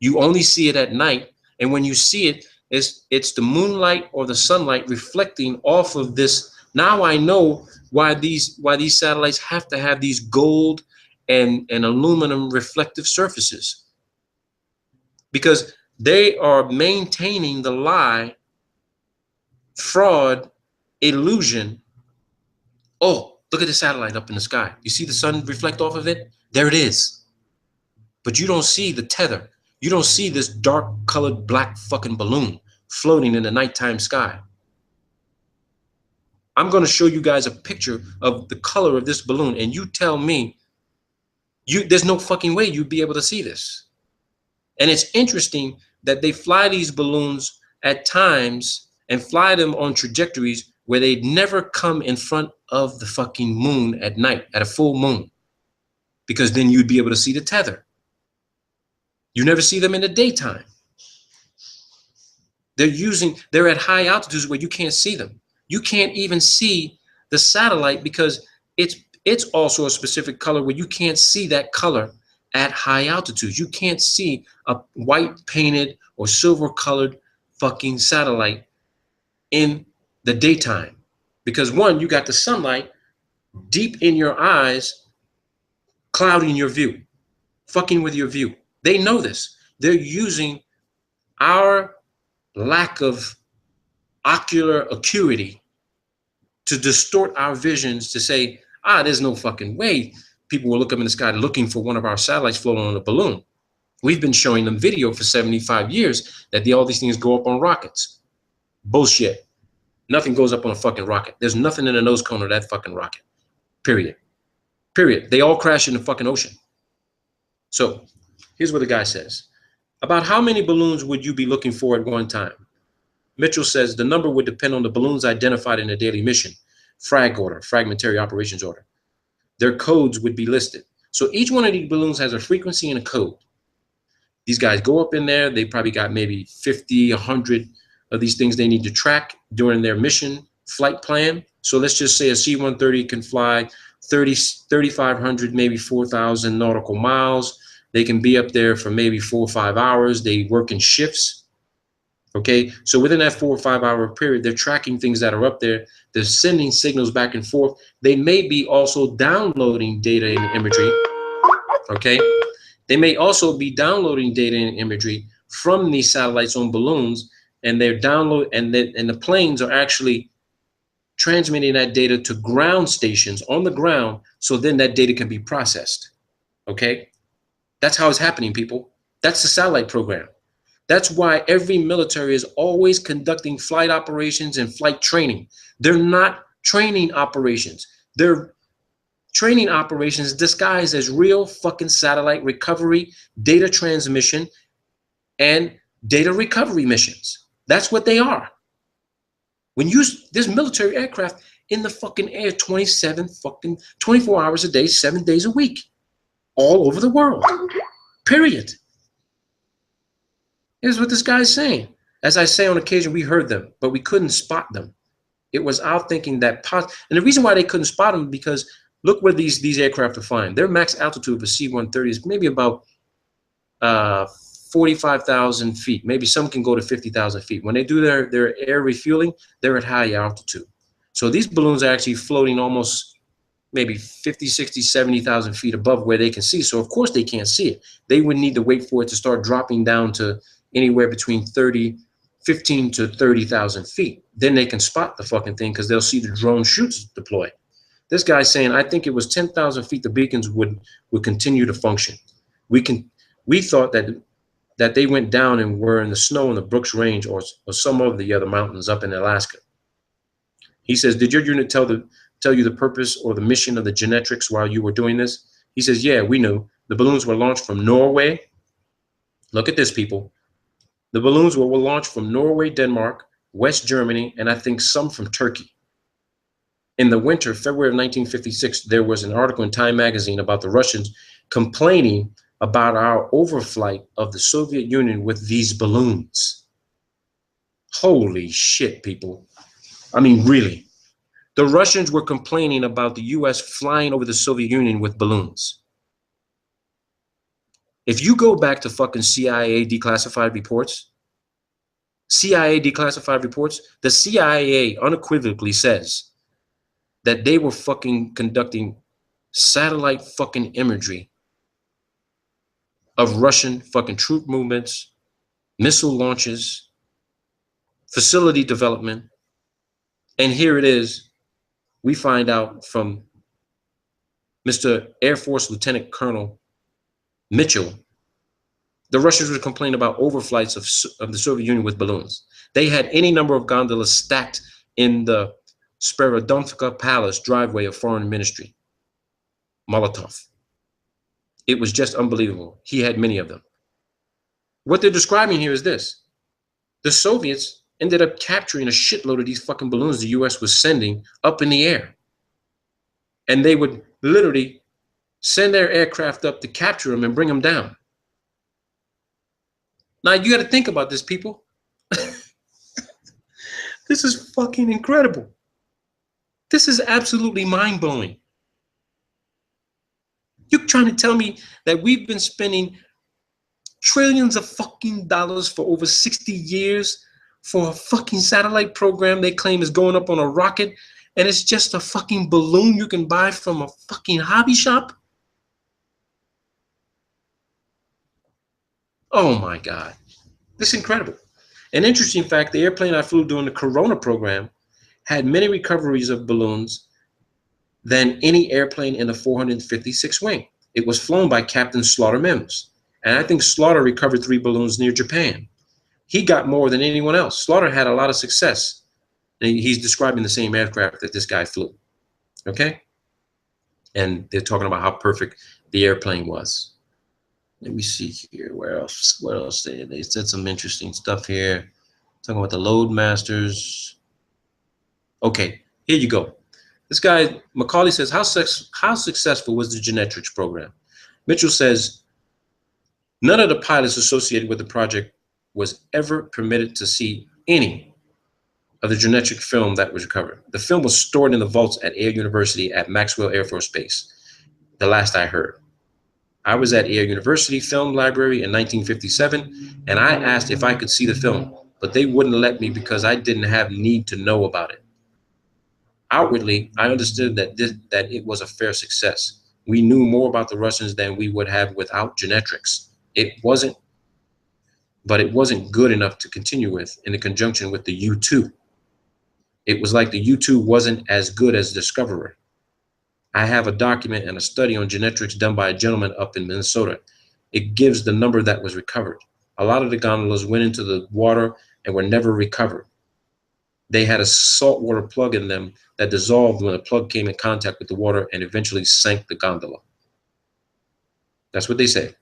You only see it at night. And when you see it, it's the moonlight or the sunlight reflecting off of this. Now I know why these satellites have to have these gold and aluminum reflective surfaces, because they are maintaining the lie, fraud, illusion. Oh, look at the satellite up in the sky. You see the sun reflect off of it? There it is. But you don't see the tether. You don't see this dark colored black fucking balloon floating in the nighttime sky. I'm going to show you guys a picture of the color of this balloon, and you tell me there's no fucking way you'd be able to see this. And it's interesting that they fly these balloons at times and fly them on trajectories where they'd never come in front of the fucking moon at night, at a full moon, because then you'd be able to see the tether. You never see them in the daytime. They're at high altitudes where you can't see them. You can't even see the satellite because it's also a specific color where you can't see that color at high altitudes. You can't see a white painted or silver colored fucking satellite in the daytime, because one, you got the sunlight deep in your eyes, clouding your view, fucking with your view. They know this. They're using our lack of ocular acuity to distort our visions, to say, there's no fucking way people will look up in the sky looking for one of our satellites floating on a balloon. We've been showing them video for 75 years that all these things go up on rockets. Bullshit. Nothing goes up on a fucking rocket. There's nothing in the nose cone of that fucking rocket. Period. Period. They all crash in the fucking ocean. So here's what the guy says. About how many balloons would you be looking for at one time? Mitchell says the number would depend on the balloons identified in the daily mission, FRAG order, fragmentary operations order. Their codes would be listed. So each one of these balloons has a frequency and a code. These guys go up in there. They probably got maybe 50, 100 of these things they need to track during their mission flight plan. So let's just say a C-130 can fly 3,500, maybe 4,000 nautical miles. They can be up there for maybe 4 or 5 hours. They work in shifts. Okay, so within that 4 or 5 hour period, they're tracking things that are up there. They're sending signals back and forth. They may be also downloading data and imagery. Okay, they may also be downloading data and imagery from these satellites on balloons, and they're and the planes are actually transmitting that data to ground stations on the ground, so then that data can be processed. Okay, that's how it's happening, people. That's the satellite program. That's why every military is always conducting flight operations and flight training. They're not training operations. They're training operations disguised as real fucking satellite recovery, data transmission, and data recovery missions. That's what they are. When there's military aircraft in the fucking air 24 hours a day, 7 days a week, all over the world, period. Here's what this guy's saying. As I say, on occasion, we heard them, but we couldn't spot them. It was our thinking that, and the reason why they couldn't spot them, because look where these aircraft are flying. Their max altitude of a C-130 is maybe about 45,000 feet. Maybe some can go to 50,000 feet. When they do their air refueling, they're at high altitude. So these balloons are actually floating almost maybe 50, 60, 70,000 feet above where they can see. So of course they can't see it. They would need to wait for it to start dropping down to anywhere between 15 to 30,000 feet. Then they can spot the fucking thing because they'll see the drone chutes deploy. This guy's saying, I think it was 10,000 feet the beacons would continue to function. We thought that they went down and were in the snow in the Brooks Range or some of the other mountains up in Alaska. He says, did your unit tell you the purpose or the mission of the Genetrix while you were doing this? He says, yeah, we knew. The balloons were launched from Norway. Look at this, people. The balloons were launched from Norway, Denmark, West Germany, and I think some from Turkey. In the winter, February of 1956, there was an article in Time magazine about the Russians complaining about our overflight of the Soviet Union with these balloons. Holy shit, people. I mean, really. The Russians were complaining about the US flying over the Soviet Union with balloons. If you go back to fucking CIA declassified reports, the CIA unequivocally says that they were fucking conducting satellite fucking imagery of Russian fucking troop movements, missile launches, facility development. And here it is. We find out from Mr. Air Force Lieutenant Colonel Mitchell, the Russians were complaining about overflights of the Soviet Union with balloons. They had any number of gondolas stacked in the Sperodonivka Palace driveway of Foreign Ministry. Molotov. It was just unbelievable. He had many of them. What they're describing here is this. The Soviets ended up capturing a shitload of these fucking balloons the US was sending up in the air. And they would literally send their aircraft up to capture them and bring them down. Now, you got to think about this, people. This is fucking incredible. This is absolutely mind-blowing. You're trying to tell me that we've been spending trillions of fucking dollars for over 60 years for a fucking satellite program they claim is going up on a rocket, and it's just a fucking balloon you can buy from a fucking hobby shop? Oh my God. This is incredible. An interesting fact, the airplane I flew during the Corona program had many recoveries of balloons than any airplane in the 456 wing. It was flown by Captain Slaughter Mims. And I think Slaughter recovered 3 balloons near Japan. He got more than anyone else. Slaughter had a lot of success. And he's describing the same aircraft that this guy flew. Okay? And they're talking about how perfect the airplane was. Let me see here. Where else? What else? They said some interesting stuff here. Talking about the Loadmasters. Okay, here you go. This guy, Macaulay, says, how successful was the Genetrix program? Mitchell says, none of the pilots associated with the project was ever permitted to see any of the Genetrix film that was recovered. The film was stored in the vaults at Air University at Maxwell Air Force Base, the last I heard. I was at Air University Film Library in 1957, and I asked if I could see the film, but they wouldn't let me because I didn't have need to know about it. Outwardly, I understood that it was a fair success. We knew more about the Russians than we would have without Genetrix. It wasn't good enough to continue with in conjunction with the U-2. It was like the U-2 wasn't as good as Discoverer. I have a document and a study on Genetrix done by a gentleman up in Minnesota. It gives the number that was recovered. A lot of the gondolas went into the water and were never recovered. They had a saltwater plug in them that dissolved when the plug came in contact with the water and eventually sank the gondola. That's what they say.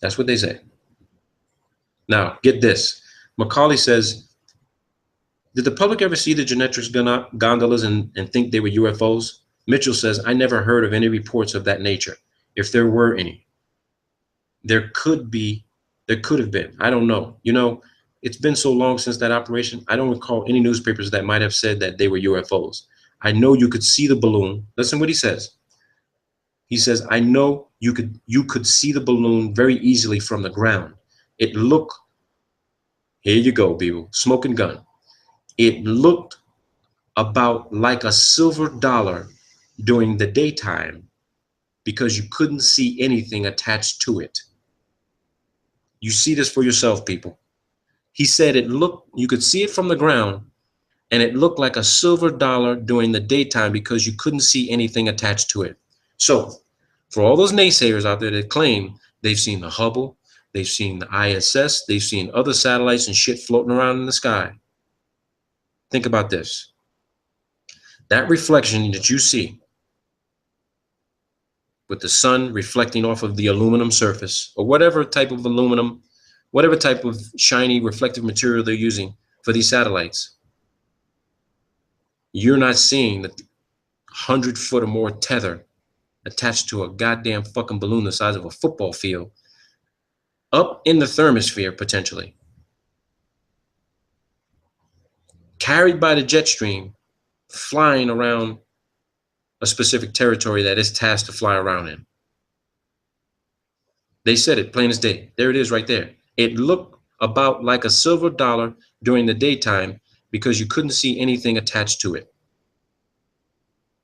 That's what they say. Now, get this. Macaulay says, did the public ever see the Genetrix gondolas and think they were UFOs? Mitchell says, I never heard of any reports of that nature, if there were any. There could have been. I don't know. You know, it's been so long since that operation. I don't recall any newspapers that might have said that they were UFOs. I know you could see the balloon. Listen what he says. He says, I know you could see the balloon very easily from the ground. It looked, here you go, people, smoking gun. It looked about like a silver dollar during the daytime because you couldn't see anything attached to it. You see this for yourself, people. He said you could see it from the ground and it looked like a silver dollar during the daytime because you couldn't see anything attached to it. So for all those naysayers out there that claim they've seen the Hubble, they've seen the ISS, they've seen other satellites and shit floating around in the sky. Think about this. That reflection that you see with the sun reflecting off of the aluminum surface or whatever type of aluminum, whatever type of shiny reflective material they're using for these satellites, you're not seeing the 100-foot or more tether attached to a goddamn fucking balloon the size of a football field up in the thermosphere potentially, carried by the jet stream flying around a specific territory that it's tasked to fly around in. They said it plain as day. There it is right there. It looked about like a silver dollar during the daytime because you couldn't see anything attached to it.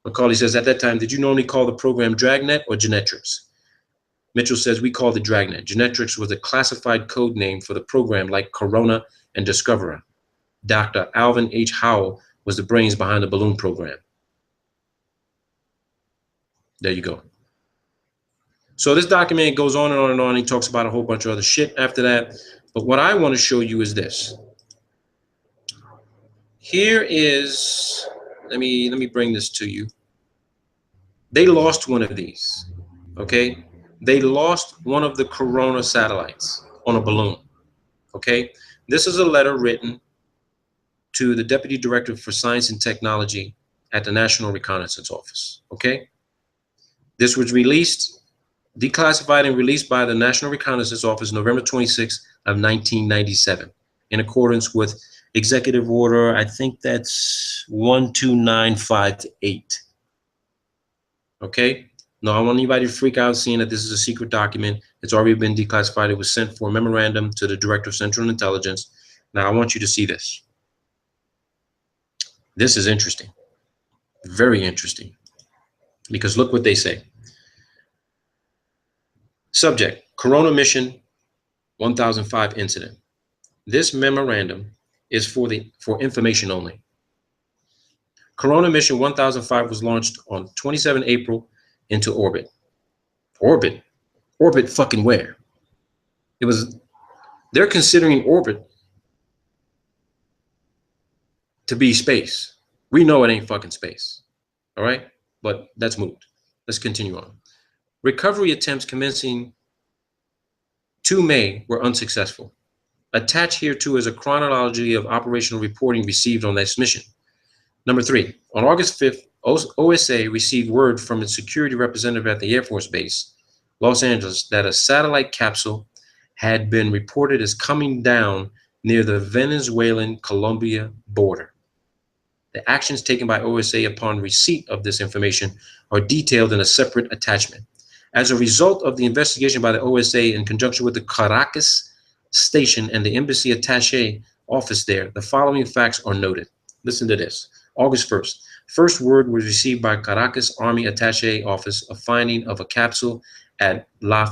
Macaulay says, at that time, did you normally call the program Dragnet or Genetrix? Mitchell says, we called it Dragnet. Genetrix was a classified code name for the program like Corona and Discoverer. Dr. Alvin H. Howell was the brains behind the balloon program. There you go. So this document goes on and on and on. He talks about a whole bunch of other shit after that. But what I want to show you is this. Here is, let me bring this to you. They lost one of these, okay? They lost one of the Corona satellites on a balloon, okay? This is a letter written to the Deputy Director for Science and Technology at the National Reconnaissance Office, okay? This was released, declassified and released by the National Reconnaissance Office November 26th of 1997 in accordance with Executive Order, I think that's 12958. Okay? No, I don't want anybody to freak out seeing that this is a secret document. It's already been declassified. It was sent for a memorandum to the Director of Central Intelligence. Now, I want you to see this. This is interesting. Very interesting. Because look what they say. Subject, Corona Mission 1005 incident. This memorandum is for information only. Corona Mission 1005 was launched on 27 April into orbit. Orbit? Orbit fucking where? They're considering orbit to be space. We know it ain't fucking space. All right? But that's moved. Let's continue on. Recovery attempts commencing 2 May were unsuccessful. Attached here too is a chronology of operational reporting received on this mission. Number 3, on August 5th, OSA received word from its security representative at the Air Force Base, Los Angeles, that a satellite capsule had been reported as coming down near the Venezuelan-Colombia border. The actions taken by OSA upon receipt of this information are detailed in a separate attachment. As a result of the investigation by the OSA in conjunction with the Caracas station and the embassy attaché office there, the following facts are noted. Listen to this. August 1st. First word was received by Caracas Army Attaché Office of finding of a capsule at La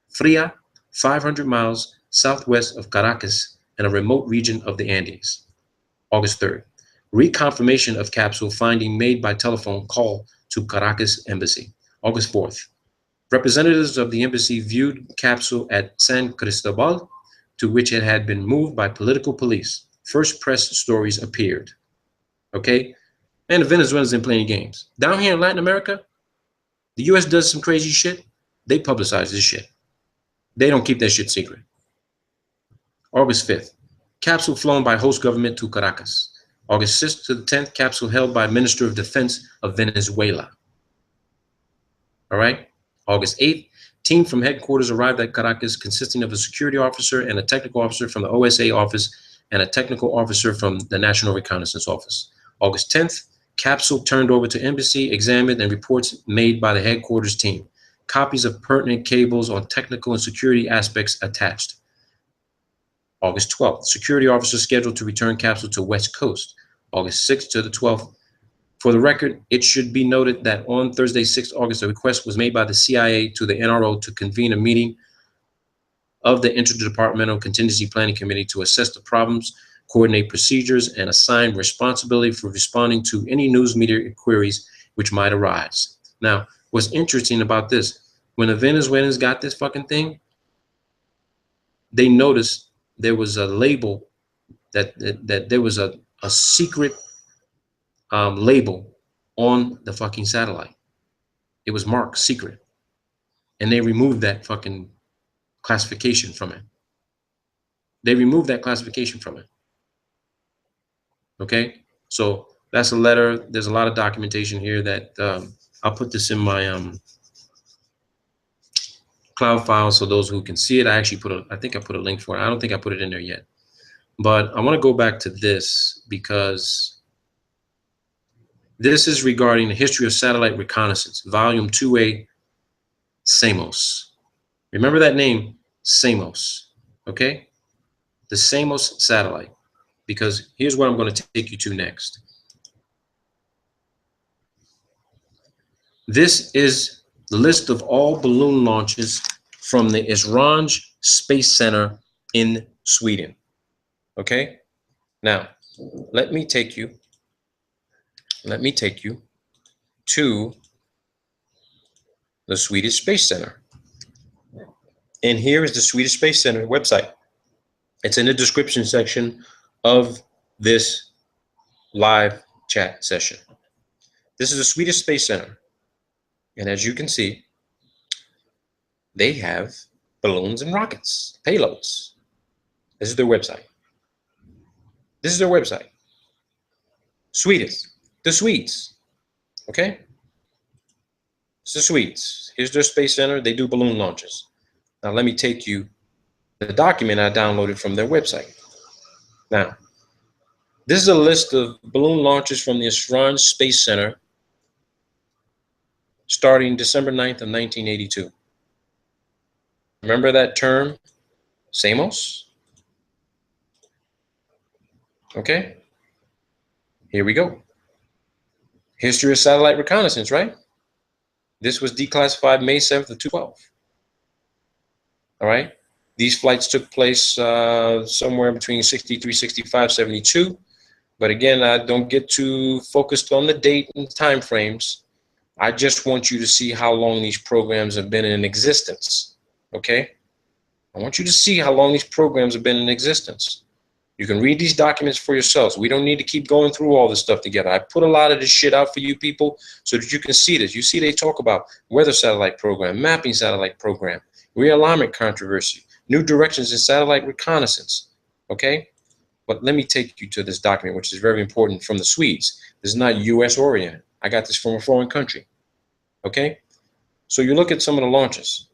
Fria, 500 miles southwest of Caracas in a remote region of the Andes. August 3rd. Reconfirmation of capsule finding made by telephone call to Caracas Embassy. August 4th. Representatives of the embassy viewed capsule at San Cristobal, to which it had been moved by political police. First press stories appeared. Okay? And the Venezuelans didn't play any games. Down here in Latin America, the US does some crazy shit. They publicize this shit. They don't keep that shit secret. August 5th. Capsule flown by host government to Caracas. August 6th to the 10th, capsule held by Minister of Defense of Venezuela. All right? August 8th, team from headquarters arrived at Caracas consisting of a security officer and a technical officer from the OSA office and a technical officer from the National Reconnaissance Office. August 10th, capsule turned over to embassy, examined, and reports made by the headquarters team. Copies of pertinent cables on technical and security aspects attached. August 12th, security officer scheduled to return capsule to West Coast. August 6th to the 12th. For the record, it should be noted that on Thursday, 6th August, a request was made by the CIA to the NRO to convene a meeting of the Interdepartmental Contingency Planning Committee to assess the problems, coordinate procedures, and assign responsibility for responding to any news media queries which might arise. Now, what's interesting about this, when the Venezuelans got this fucking thing, they noticed there was a label that there was a secret label on the fucking satellite. It was marked secret. And they removed that fucking classification from it. They removed that classification from it. Okay? So that's a letter. There's a lot of documentation here that I'll put this in my cloud file so those who can see it. I actually I think I put a link for it. I don't think I put it in there yet. But I want to go back to this because This is regarding the history of satellite reconnaissance, volume 2A, Samos. Remember that name, Samos, okay? The Samos satellite, because here's what I'm going to take you to next. This is the list of all balloon launches from the Esrange Space Center in Sweden, okay? Now, let me take you to the Swedish Space Center. And here is the Swedish Space Center website. It's in the description section of this live chat session. This is the Swedish Space Center. And as you can see, they have balloons and rockets, payloads. This is their website. This is their website. Swedes, the Swedes, okay? It's the Swedes. Here's their space center. They do balloon launches. Now let me take you to the document I downloaded from their website. Now, this is a list of balloon launches from the Esrange Space Center starting December 9th of 1982. Remember that term, Samos? Okay, here we go. History of satellite reconnaissance, right? This was declassified May 7th of 2012. All right, these flights took place somewhere between 63, 65, 72. But again, I don't get too focused on the date and time frames. I just want you to see how long these programs have been in existence, okay? I want you to see how long these programs have been in existence. You can read these documents for yourselves. We don't need to keep going through all this stuff together. I put a lot of this shit out for you people so that you can see this. You see they talk about weather satellite program, mapping satellite program, realignment controversy, new directions in satellite reconnaissance, okay? But let me take you to this document, which is very important, from the Swedes. This is not US oriented. I got this from a foreign country, okay? So you look at some of the launches.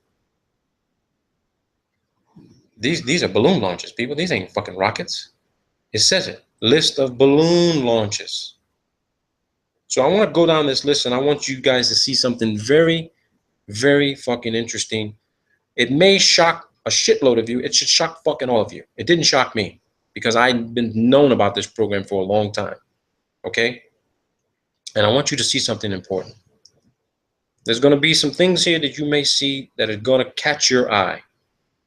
These are balloon launches, people. These ain't fucking rockets. It says it, list of balloon launches. So I want to go down this list and I want you guys to see something very, very fucking interesting. It may shock a shitload of you. It should shock fucking all of you. It didn't shock me because I've been known about this program for a long time, okay? And I want you to see something important. There's going to be some things here that you may see that are going to catch your eye,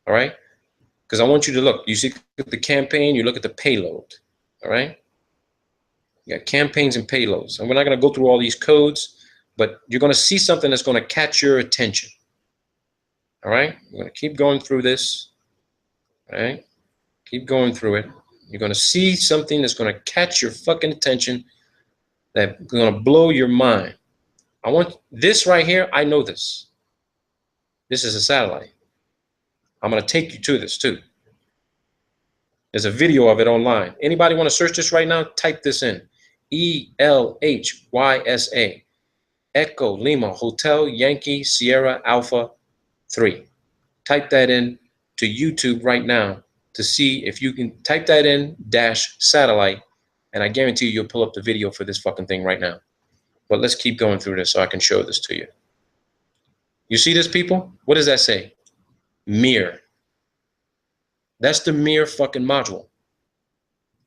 all right? Because I want you to look. You see the campaign, you look at the payload, all right? You got campaigns and payloads. And we're not going to go through all these codes, but you're going to see something that's going to catch your attention, all right? We're going to keep going through this, all right? Keep going through it. You're going to see something that's going to catch your fucking attention, that's going to blow your mind. I want this right here. I know this. This is a satellite. I'm going to take you to this too. There's a video of it online. Anybody want to search this right now? Type this in. ELHYSA. Echo Lima Hotel Yankee Sierra Alpha 3. Type that in to YouTube right now to see if you can type that in -satellite, and I guarantee you'll pull up the video for this fucking thing right now. But let's keep going through this so I can show this to you. You see this, people? What does that say? Mir. That's the Mir fucking module.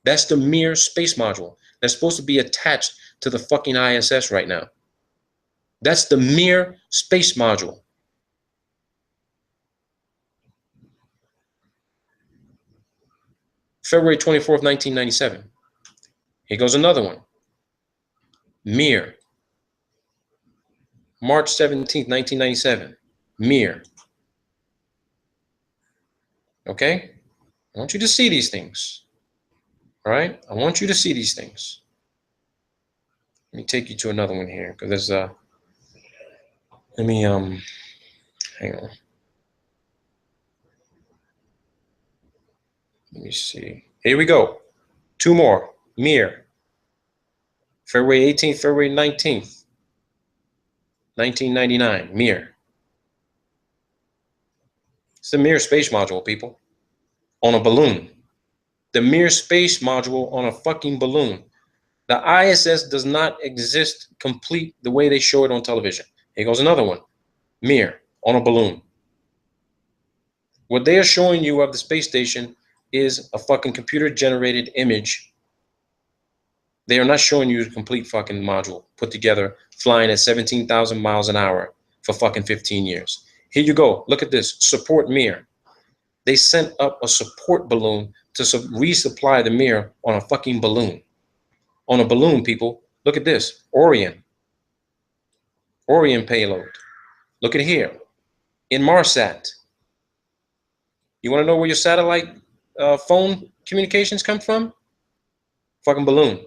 That's the Mir space module that's supposed to be attached to the fucking ISS right now. That's the Mir space module. February 24th, 1997. Here goes another one. Mir. March 17th, 1997. Mir. Okay? I want you to see these things. All right? I want you to see these things. Let me take you to another one here because there's let me hang on. Let me see. Here we go. Two more. Mir. February 18th, February 19th, 1999. Mir. It's the Mir space module, people. On a balloon. The Mir space module on a fucking balloon. The ISS does not exist complete the way they show it on television. Here goes another one. Mir on a balloon. What they are showing you of the space station is a fucking computer-generated image. They are not showing you the complete fucking module put together, flying at 17,000 miles an hour for fucking 15 years. Here you go. Look at this. Support Mir. They sent up a support balloon to resupply the Mir on a fucking balloon. On a balloon, people. Look at this. Orion. Orion payload. Look at here. Inmarsat. You want to know where your satellite phone communications come from? Fucking balloon.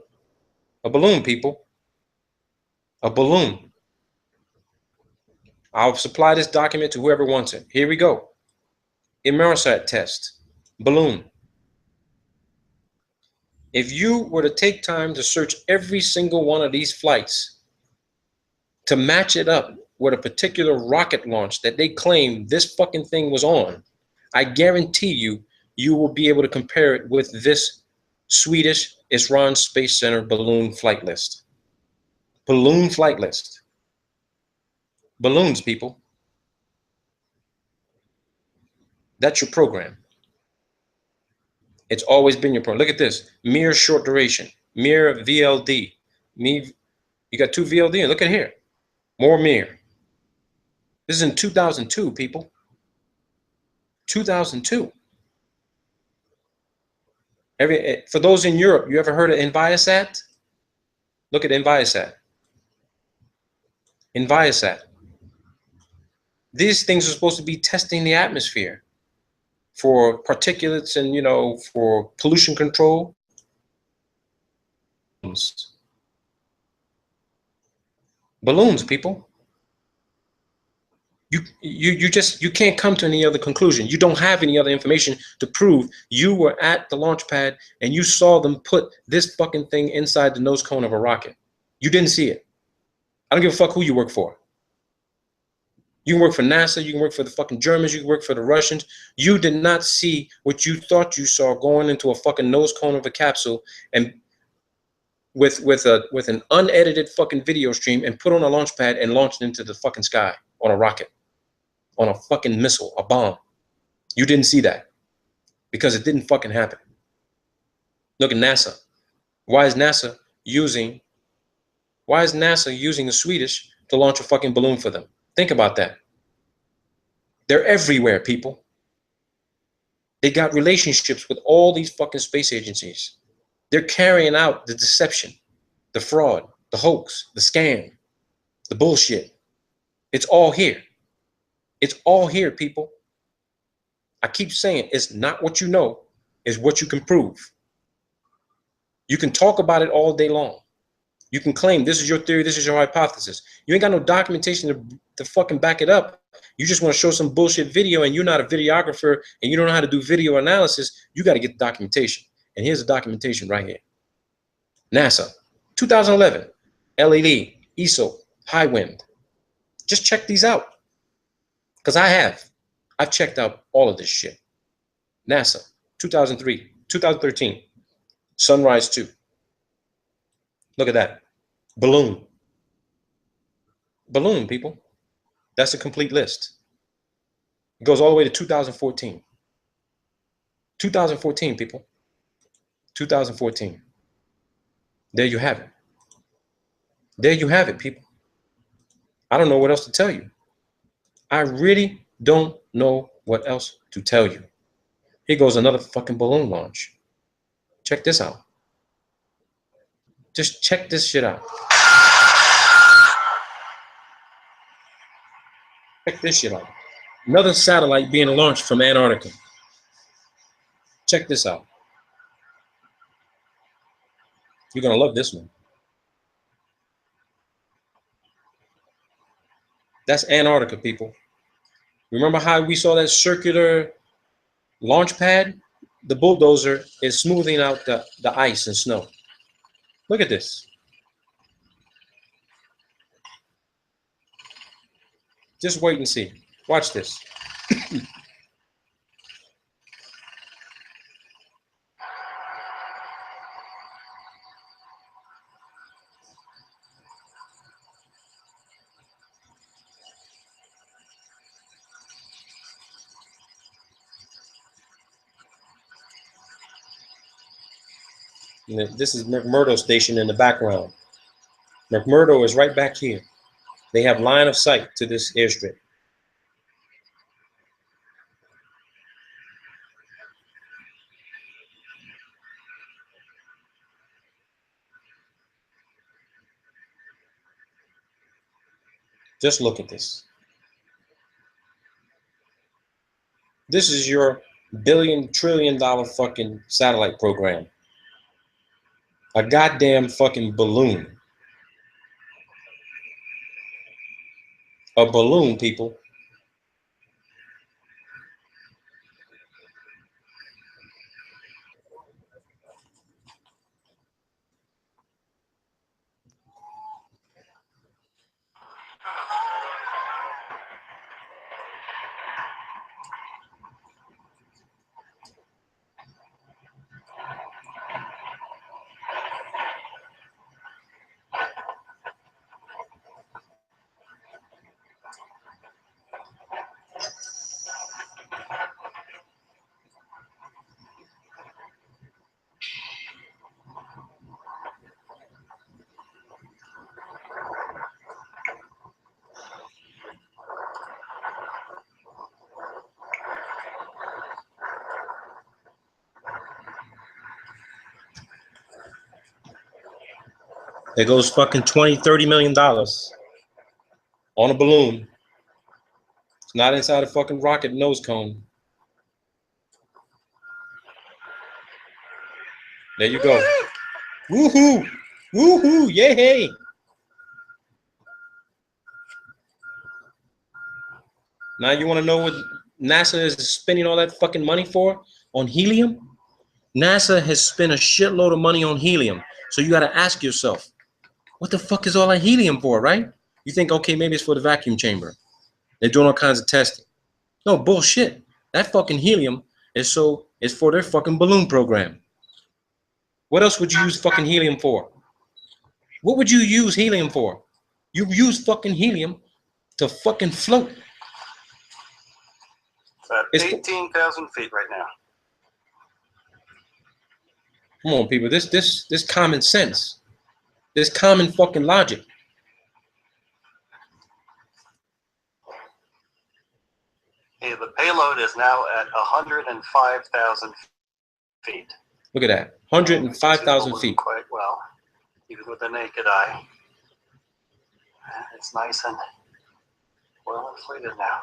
A balloon, people. A balloon. I'll supply this document to whoever wants it. Here we go. Inmarsat test. Balloon. If you were to take time to search every single one of these flights to match it up with a particular rocket launch that they claim this fucking thing was on, I guarantee you, you will be able to compare it with this Swedish Esrange Space Center balloon flight list. Balloon flight list. Balloons, people. That's your program. It's always been your program. Look at this. Mir short duration. Mir VLD. You got two VLD. Look at here. More Mir. This is in 2002, people. 2002. For those in Europe, you ever heard of Enviasat? Look at Enviasat. Enviasat. These things are supposed to be testing the atmosphere for particulates and, you know, for pollution control. Balloons, people. You can't come to any other conclusion. You don't have any other information to prove you were at the launch pad and you saw them put this fucking thing inside the nose cone of a rocket. You didn't see it. I don't give a fuck who you work for. You can work for NASA, you can work for the fucking Germans, you can work for the Russians. You did not see what you thought you saw going into a fucking nose cone of a capsule and with an unedited fucking video stream and put on a launch pad and launched into the fucking sky on a rocket, on a fucking missile, a bomb. You didn't see that because it didn't fucking happen. Look at NASA. Why is NASA using the Swedish to launch a fucking balloon for them? Think about that. They're everywhere, people. They got relationships with all these fucking space agencies. They're carrying out the deception, the fraud, the hoax, the scam, the bullshit. It's all here. It's all here, people. I keep saying it's not what you know, it's what you can prove. You can talk about it all day long. You can claim this is your theory, this is your hypothesis. You ain't got no documentation to fucking back it up. You just want to show some bullshit video and you're not a videographer and you don't know how to do video analysis. You got to get the documentation. And here's the documentation right here. NASA, 2011, LAD, ESO, high wind. Just check these out. Because I've checked out all of this shit. NASA, 2003, 2013, Sunrise 2. Look at that. Balloon. Balloon, people. That's a complete list. It goes all the way to 2014. 2014, people. 2014. There you have it. There you have it, people. I don't know what else to tell you. I really don't know what else to tell you. Here goes another fucking balloon launch. Check this out. Just check this shit out. Check this shit out. Another satellite being launched from Antarctica. Check this out. You're going to love this one. That's Antarctica, people. Remember how we saw that circular launch pad? The bulldozer is smoothing out the ice and snow. Look at this. Just wait and see. Watch this. This is McMurdo Station in the background. McMurdo is right back here. They have line of sight to this airstrip. Just look at this. This is your billion-trillion-dollar fucking satellite program. A goddamn fucking balloon. A balloon, people. There goes fucking $20-30 million on a balloon. It's not inside a fucking rocket nose cone. There you go. Woohoo! Woohoo! Yay! Now you want to know what NASA is spending all that fucking money for? On helium? NASA has spent a shitload of money on helium. So you got to ask yourself, what the fuck is all that helium for, right? You think, okay, maybe it's for the vacuum chamber. They're doing all kinds of testing. No, bullshit. That fucking helium is for their fucking balloon program. What else would you use fucking helium for? What would you use helium for? You use fucking helium to fucking float. It's at 18,000 feet right now. Come on, people. This common sense. This common fucking logic. Hey, the payload is now at 105,000 feet. Look at that. 105,000 feet. Quite well, even with the naked eye. It's nice and well inflated now.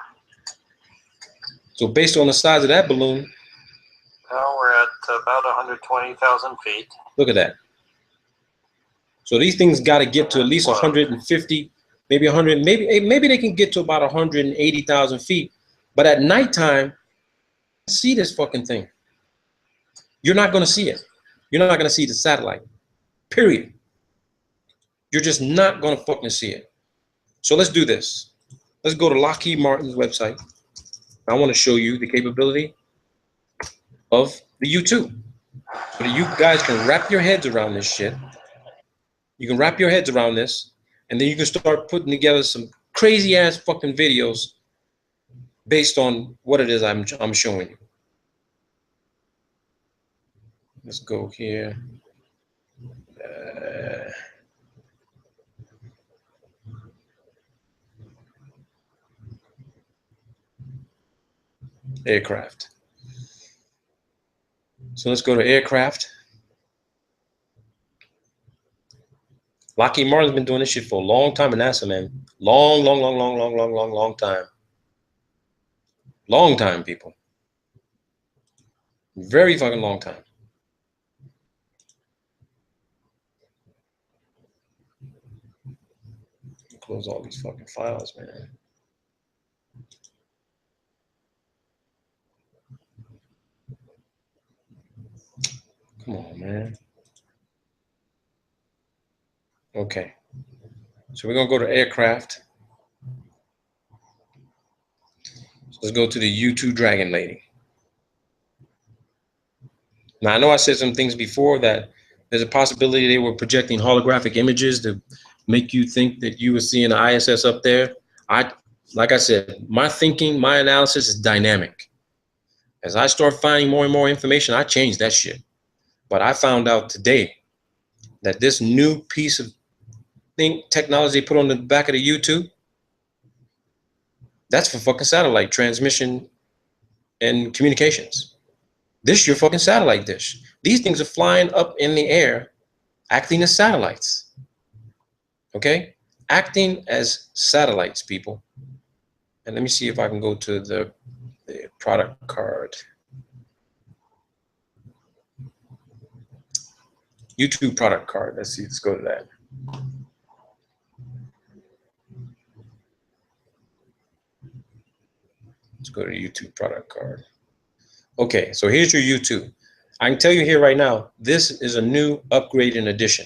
So based on the size of that balloon, now we're at about 120,000 feet. Look at that. So these things got to get to at least 150, maybe 100, maybe they can get to about 180,000 feet. But at nighttime, see this fucking thing. You're not going to see it. You're not going to see the satellite. Period. You're just not going to fucking see it. So let's do this. Let's go to Lockheed Martin's website. I want to show you the capability of the U-2. So that you guys can wrap your heads around this shit. You can wrap your heads around this, and then you can start putting together some crazy ass fucking videos based on what it is I'm showing you. Let's go here. Aircraft. So let's go to aircraft. Lockheed Martin's been doing this shit for a long time in NASA, man. Long time. Long time, people. Very fucking long time. Close all these fucking files, man. Come on, man. Okay. So we're going to go to aircraft. So let's go to the U-2 Dragon Lady. Now, I know I said some things before that there's a possibility they were projecting holographic images to make you think that you were seeing the ISS up there. Like I said, my thinking, my analysis is dynamic. As I start finding more and more information, I change that shit. But I found out today that this new piece of technology put on the back of the U2, that's for fucking satellite transmission and communications. This is your fucking satellite dish. These things are flying up in the air, acting as satellites. Okay? Acting as satellites, people. And let me see if I can go to the product card. YouTube product card. Let's see. Let's go to that. Let's go to the YouTube product card. Okay, so here's your U2. I can tell you here right now, this is a new upgrade and addition.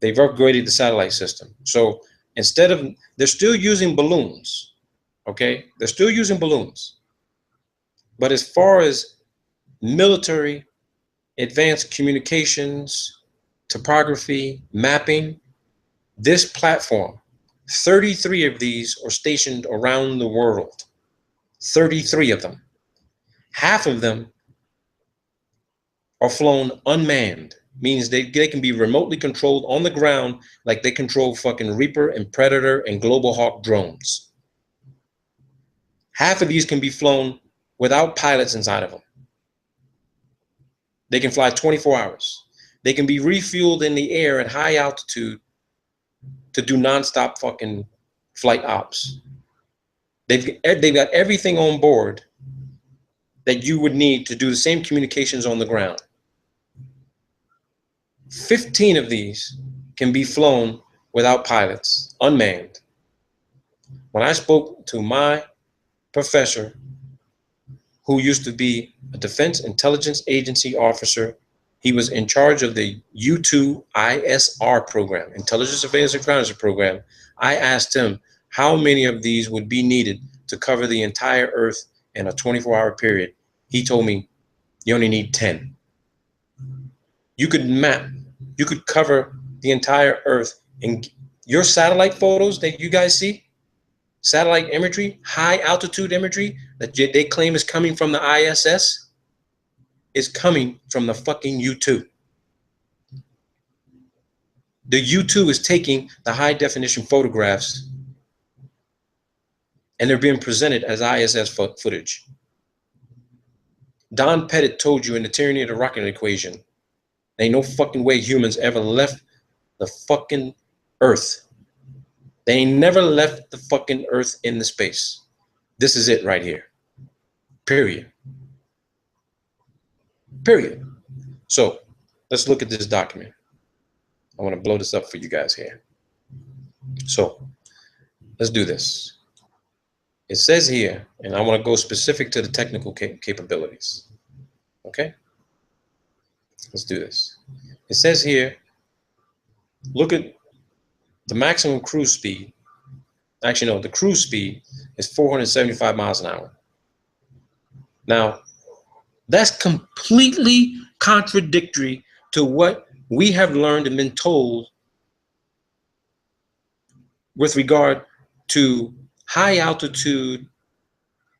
They've upgraded the satellite system. So instead of, they're still using balloons, okay? They're still using balloons. But as far as military, advanced communications, topography, mapping, this platform, 33 of these are stationed around the world. 33 of them. Half of them are flown unmanned, means they can be remotely controlled on the ground like they control fucking Reaper and Predator and Global Hawk drones. Half of these can be flown without pilots inside of them. They can fly 24 hours. They can be refueled in the air at high altitude to do nonstop fucking flight ops. They've got everything on board that you would need to do the same communications on the ground. 15 of these can be flown without pilots, unmanned. When I spoke to my professor, who used to be a Defense Intelligence Agency officer, he was in charge of the U2 ISR program, Intelligence Surveillance Reconnaissance program. I asked him how many of these would be needed to cover the entire Earth in a 24-hour period. He told me, you only need 10. You could map, you could cover the entire Earth. And your satellite photos that you guys see, satellite imagery, high altitude imagery that they claim is coming from the ISS, is coming from the fucking U2. The U2 is taking the high definition photographs and they're being presented as ISS footage. Don Pettit told you in the Tyranny of the Rocket Equation, there ain't no fucking way humans ever left the fucking Earth. They ain't never left the fucking Earth in the space. This is it right here. Period. Period. So let's look at this document. I want to blow this up for you guys here. So let's do this. It says here, and I want to go specific to the technical capabilities. Okay? Let's do this. It says here, look at the maximum cruise speed. Actually, no, the cruise speed is 475 miles an hour. Now, that's completely contradictory to what we have learned and been told with regard to high altitude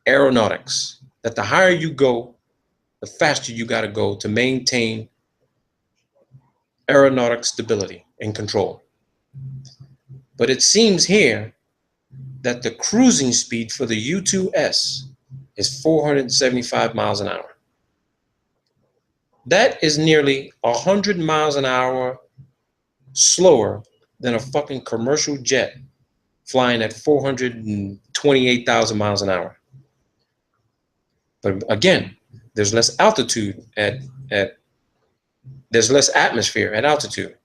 aeronautics, that the higher you go, the faster you got to go to maintain aeronautic stability and control. But it seems here that the cruising speed for the U2S is 475 miles an hour. That is nearly 100 miles an hour slower than a fucking commercial jet flying at 428,000 miles an hour. But again, there's less altitude there's less atmosphere at altitude.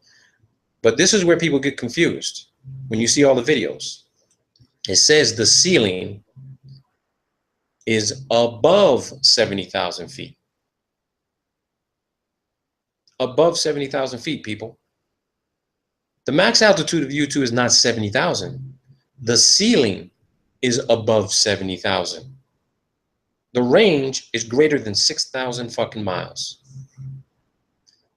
But this is where people get confused when you see all the videos. It says the ceiling is above 70,000 feet. Above 70,000 feet, people. The max altitude of U2 is not 70,000. The ceiling is above 70,000. The range is greater than 6,000 fucking miles.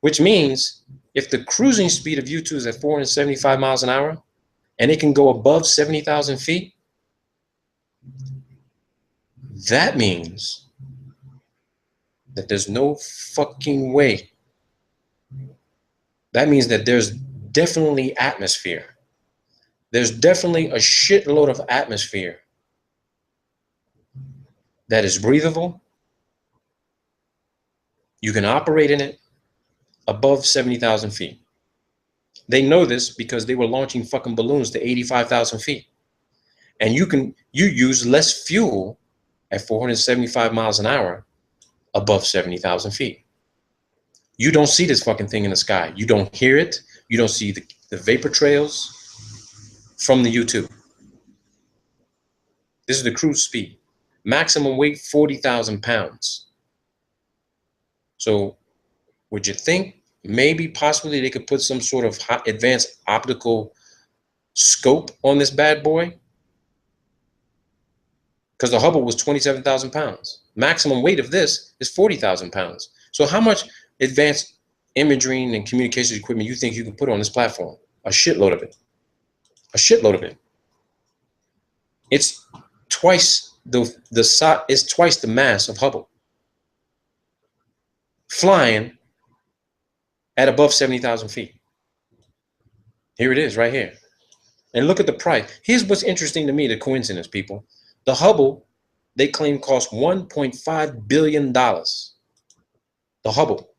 Which means if the cruising speed of U2 is at 475 miles an hour and it can go above 70,000 feet, that means that there's no fucking way That means that there's definitely atmosphere. There's definitely a shitload of atmosphere that is breathable. You can operate in it above 70,000 feet. They know this because they were launching fucking balloons to 85,000 feet. And you use less fuel at 475 miles an hour above 70,000 feet. You don't see this fucking thing in the sky. You don't hear it. You don't see the vapor trails from the U-2. This is the cruise speed. Maximum weight, 40,000 pounds. So would you think maybe possibly they could put some sort of advanced optical scope on this bad boy? Because the Hubble was 27,000 pounds. Maximum weight of this is 40,000 pounds. So how much advanced imaging and communications equipment you think you can put on this platform? A shitload of it. A shitload of it. It's twice it's twice the mass of Hubble. Flying at above 70,000 feet. Here it is right here. And look at the price. Here's what's interesting to me, the coincidence, people. The Hubble, they claim, cost $1.5 billion. The Hubble.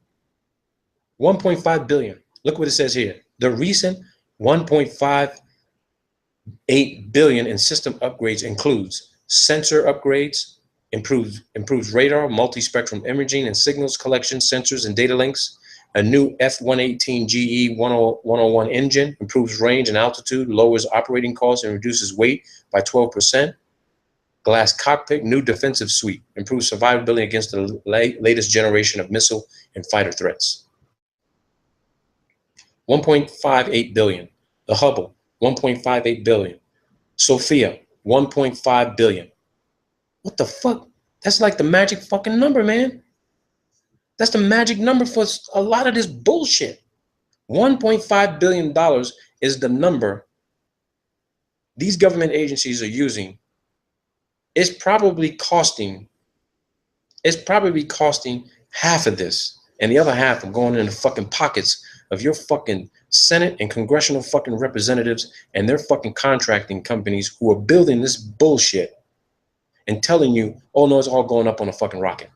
1.5 billion. Look what it says here. The recent 1.58 billion in system upgrades includes sensor upgrades, improves radar, multi-spectrum imaging and signals collection, sensors and data links, a new F-118 GE 101 engine, improves range and altitude, lowers operating costs and reduces weight by 12%. Glass cockpit, new defensive suite, improves survivability against the latest generation of missile and fighter threats. 1.58 billion. The Hubble, 1.58 billion. Sophia, 1.5 billion. What the fuck? That's like the magic fucking number, man. That's the magic number for a lot of this bullshit. $1.5 billion is the number these government agencies are using. It's probably costing half of this, and the other half are going in the fucking pockets of your fucking Senate and congressional fucking representatives and their fucking contracting companies who are building this bullshit and telling you, oh no, it's all going up on a fucking rocket.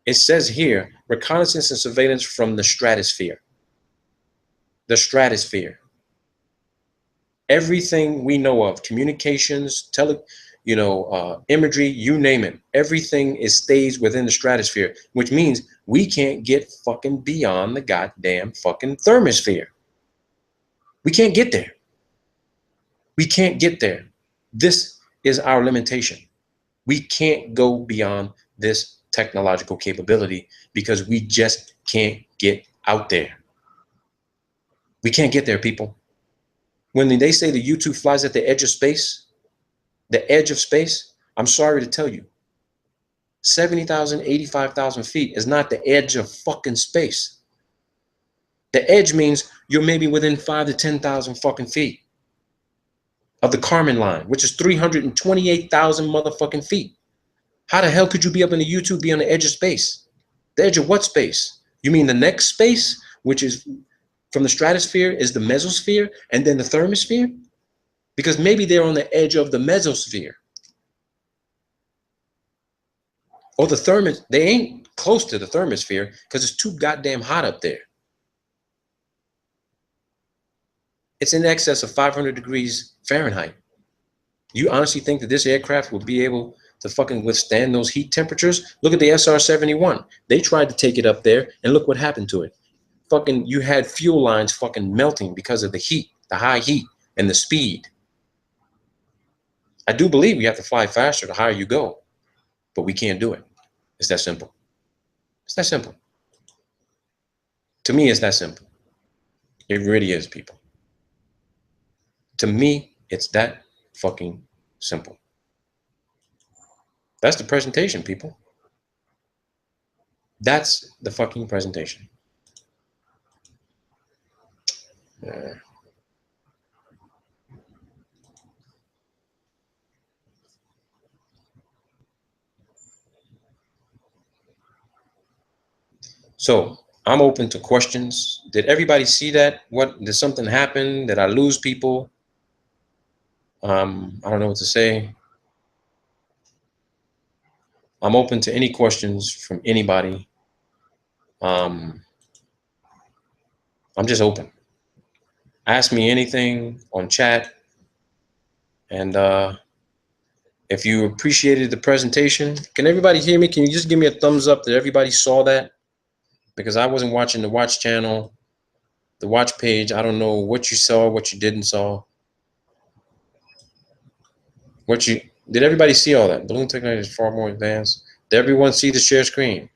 It says here, reconnaissance and surveillance from the stratosphere. The stratosphere. Everything we know of, communications, imagery, you name it. Everything stays within the stratosphere, which means we can't get fucking beyond the goddamn fucking thermosphere. We can't get there. We can't get there. This is our limitation. We can't go beyond this technological capability because we just can't get out there. We can't get there, people. When they say the U-2 flies at the edge of space, I'm sorry to tell you, 70,000, 85,000 feet is not the edge of fucking space. The edge means you're maybe within 5,000 to 10,000 fucking feet of the Kármán line, which is 328,000 motherfucking feet. How the hell could you be up in the U-2, be on the edge of space? The edge of what space? You mean the next space, which is from the stratosphere, is the mesosphere, and then the thermosphere? Because maybe they're on the edge of the mesosphere. Or they ain't close to the thermosphere because it's too goddamn hot up there. It's in excess of 500 degrees Fahrenheit. You honestly think that this aircraft will be able to fucking withstand those heat temperatures? Look at the SR-71. They tried to take it up there, and look what happened to it. Fucking, you had fuel lines fucking melting because of the heat, the high heat, and the speed. I do believe you have to fly faster the higher you go, but we can't do it. It's that simple. It's that simple. To me, it's that simple. It really is, people. To me, it's that fucking simple. That's the presentation, people. That's the fucking presentation. Yeah. So I'm open to questions. Did everybody see that? Did something happen? Did I lose people? I don't know what to say. I'm open to any questions from anybody. I'm just open. Ask me anything on chat. And if you appreciated the presentation, can everybody hear me? Can you just give me a thumbs up that everybody saw that? Because I wasn't watching the watch channel, the watch page. I don't know what you saw, what you didn't saw. Did everybody see all that? Balloon technology is far more advanced. Did everyone see the share screen?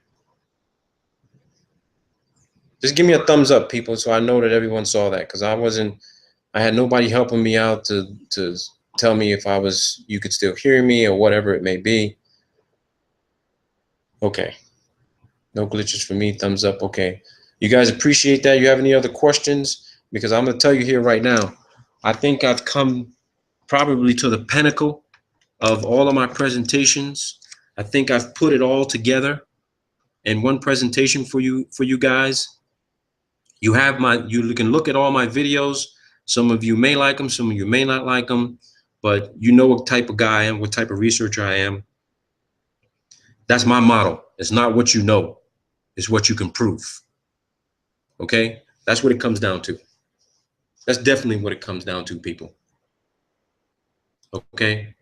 Just give me a thumbs up, people, so I know that everyone saw that, because I had nobody helping me out to tell me if you could still hear me or whatever it may be. Okay. No glitches for me, thumbs up, okay. You guys appreciate that? You have any other questions? Because I'm gonna tell you here right now, I think I've come probably to the pinnacle of all of my presentations. I think I've put it all together in one presentation for you guys. You can look at all my videos. Some of you may like them, some of you may not like them, but you know what type of guy I am, what type of researcher I am. That's my motto. It's not what you know, it's what you can prove. Okay? That's what it comes down to. That's definitely what it comes down to, people. Okay?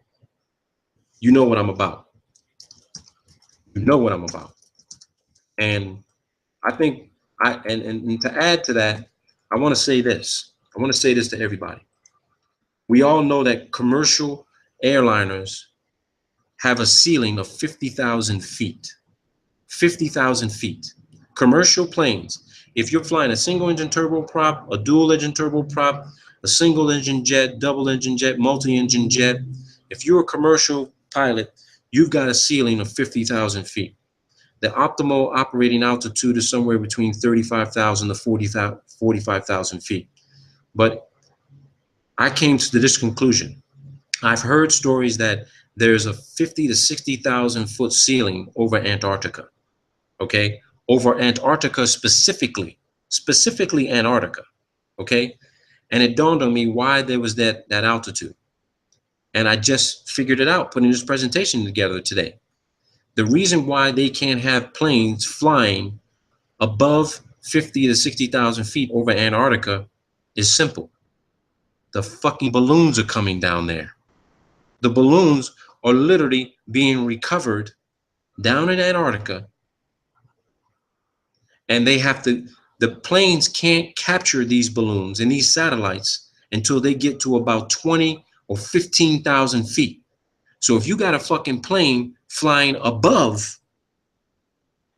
You know what I'm about. You know what I'm about. And I think and to add to that, I want to say this. I want to say this to everybody. We all know that commercial airliners have a ceiling of 50,000 feet. 50,000 feet. Commercial planes, if you're flying a single engine turboprop, a dual engine turboprop, a single engine jet, double engine jet, multi-engine jet, if you're a commercial pilot, you've got a ceiling of 50,000 feet. The optimal operating altitude is somewhere between 35,000 to 45,000 feet. But I came to this conclusion. I've heard stories that there's a 50 to 60,000 foot ceiling over Antarctica. Okay, over Antarctica specifically Antarctica. Okay, and it dawned on me why there was that altitude, and I just figured it out putting this presentation together today. The reason why they can't have planes flying above 50 to 60,000 feet over Antarctica is simple. The fucking balloons are coming down there. The balloons are literally being recovered down in Antarctica, and the planes can't capture these balloons and these satellites until they get to about 20 or 15,000 feet. So if you got a fucking plane flying above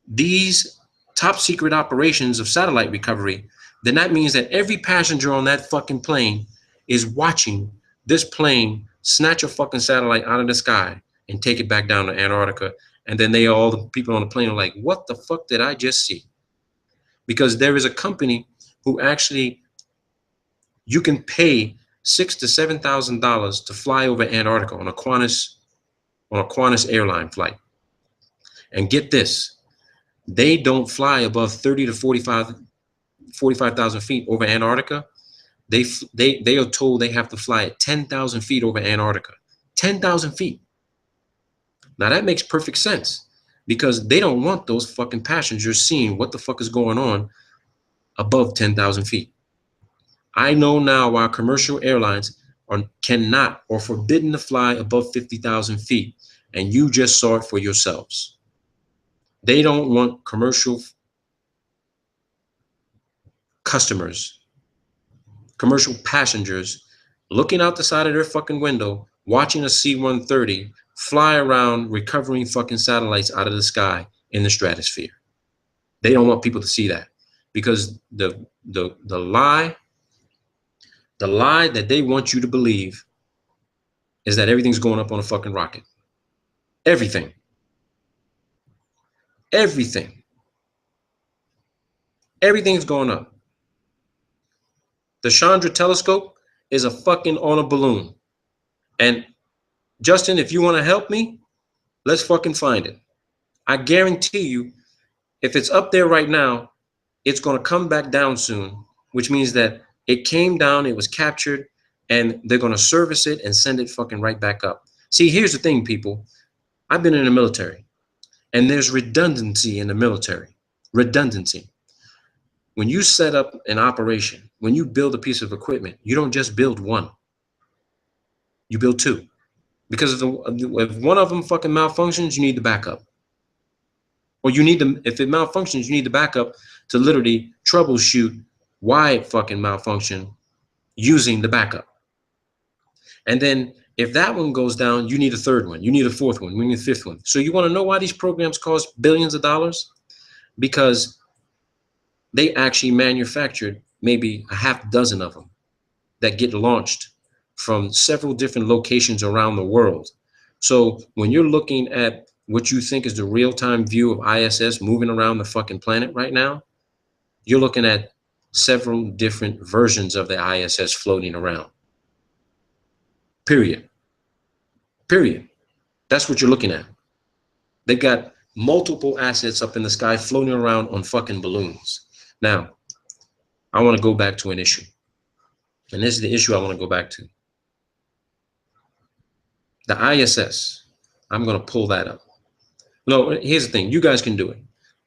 these top secret operations of satellite recovery, then that means that every passenger on that fucking plane is watching this plane snatch a fucking satellite out of the sky and take it back down to Antarctica. And then all the people on the plane are like, what the fuck did I just see? Because there is a company who actually, you can pay $6,000 to $7,000 to fly over Antarctica on a Qantas airline flight. And get this, they don't fly above 30 to 45,000 feet over Antarctica. They are told they have to fly at 10,000 feet over Antarctica. 10,000 feet. Now that makes perfect sense, because they don't want those fucking passengers seeing what the fuck is going on above 10,000 feet. I know now why commercial airlines cannot or forbidden to fly above 50,000 feet, and you just saw it for yourselves. They don't want commercial customers, commercial passengers looking out the side of their fucking window, watching a C-130 fly around recovering fucking satellites out of the sky in the stratosphere. They don't want people to see that, because the lie that they want you to believe is that everything's going up on a fucking rocket. Everything. Everything's going up. The Chandra telescope is a fucking on a balloon. And Justin, if you want to help me, let's fucking find it. I guarantee you, if it's up there right now, it's going to come back down soon, which means that it came down, it was captured, and they're going to service it and send it fucking right back up. See, here's the thing, people. I've been in the military, and there's redundancy in the military. Redundancy. When you set up an operation, when you build a piece of equipment, you don't just build one. You build two. Because if one of them fucking malfunctions, you need the backup. Or you need them, if it malfunctions, you need the backup to literally troubleshoot why it fucking malfunctioned using the backup. And then if that one goes down, you need a third one. You need a fourth one. We need a fifth one. So you want to know why these programs cost billions of dollars? Because they actually manufactured maybe a half dozen of them that get launched from several different locations around the world. So when you're looking at what you think is the real-time view of ISS moving around the fucking planet right now, you're looking at several different versions of the ISS floating around. Period. Period. That's what you're looking at. They've got multiple assets up in the sky floating around on fucking balloons. Now, I want to go back to an issue. And this is the issue I want to go back to. The ISS. I'm going to pull that up. No, here's the thing. You guys can do it.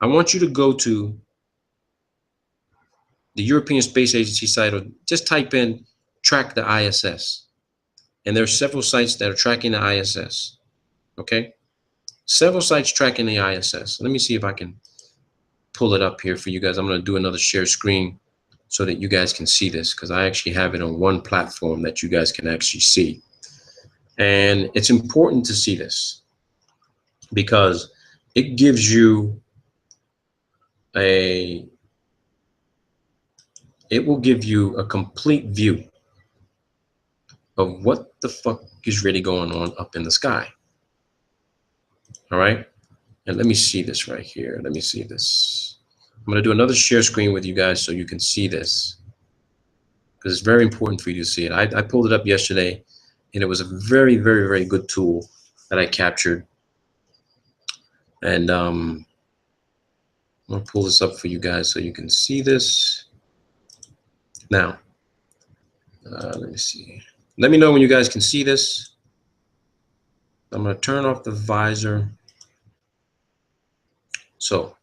I want you to go to the European Space Agency site, or just type in track the ISS. And there are several sites that are tracking the ISS. Okay? Several sites tracking the ISS. Let me see if I can pull it up here for you guys. I'm going to do another share screen so that you guys can see this, because I actually have it on one platform that you guys can actually see. And it's important to see this because it gives you it will give you a complete view of what the fuck is really going on up in the sky. All right. And let me see this right here. Let me see this. I'm going to do another share screen with you guys so you can see this, because it's very important for you to see it. I pulled it up yesterday, and it was a very, very, very good tool that I captured. And I'm going to pull this up for you guys so you can see this. Now, let me see. Let me know when you guys can see this. I'm going to turn off the visor. So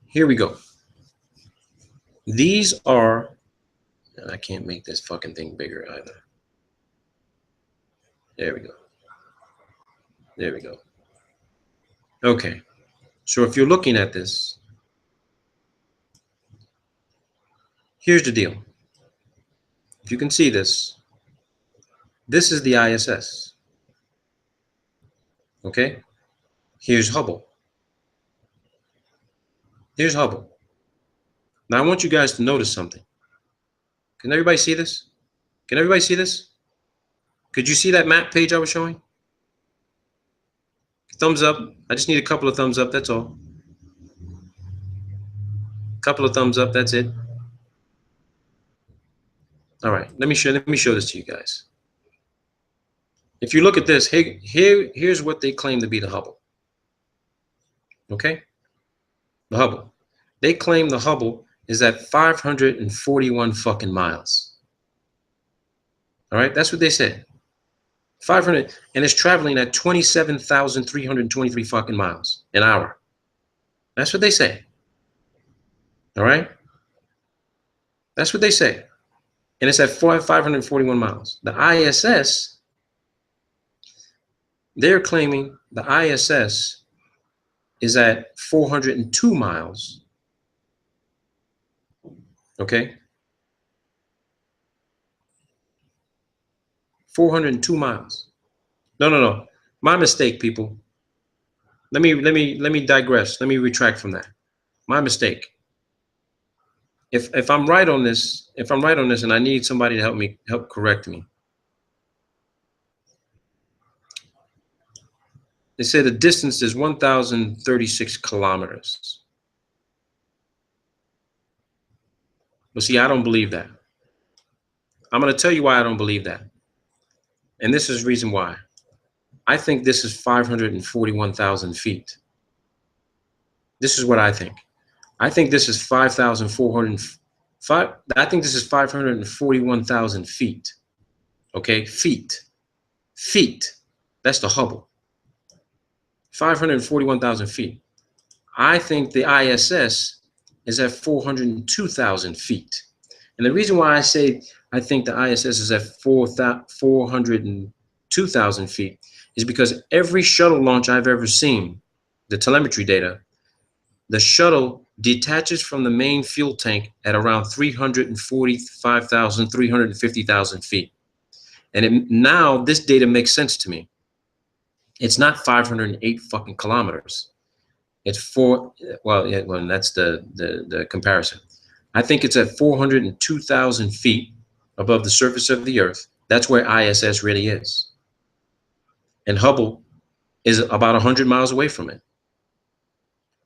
here we go. These are, and I can't make this fucking thing bigger either. There we go. There we go. Okay. So if you're looking at this, here's the deal. If you can see this, this is the ISS. Okay? Here's Hubble. Here's Hubble. Now I want you guys to notice something. Can everybody see this? Can everybody see this? Could you see that map page I was showing? Thumbs up. I just need a couple of thumbs up, that's all. Couple of thumbs up, that's it. All right, let me show this to you guys. If you look at this, here's what they claim to be the Hubble. Okay? The Hubble. They claim the Hubble is at 541 fucking miles. All right, that's what they said. 500, and it's traveling at 27,323 fucking miles an hour. That's what they say. All right? That's what they say. And it's at 541 miles. The ISS, they're claiming the ISS is at 402 miles. Okay? 402 miles. No. My mistake, people. Let me digress. Let me retract from that. My mistake. If I'm right on this, and I need somebody to help correct me. They say the distance is 1,036 kilometers. But see, I don't believe that. I'm going to tell you why I don't believe that. And this is the reason why. I think this is 541,000 feet. This is what I think. I think this is 5,405. I think this is 541,000 feet. Okay, feet. That's the Hubble. 541,000 feet. I think the ISS is at 402,000 feet. And the reason why I say I think the ISS is at 402,000 feet is because every shuttle launch I've ever seen, the telemetry data, the shuttle detaches from the main fuel tank at around 345,000, 350,000 feet. And now this data makes sense to me. It's not 508 fucking kilometers. It's well, that's the comparison. I think it's at 402,000 feet above the surface of the Earth. That's where ISS really is. And Hubble is about 100 miles away from it.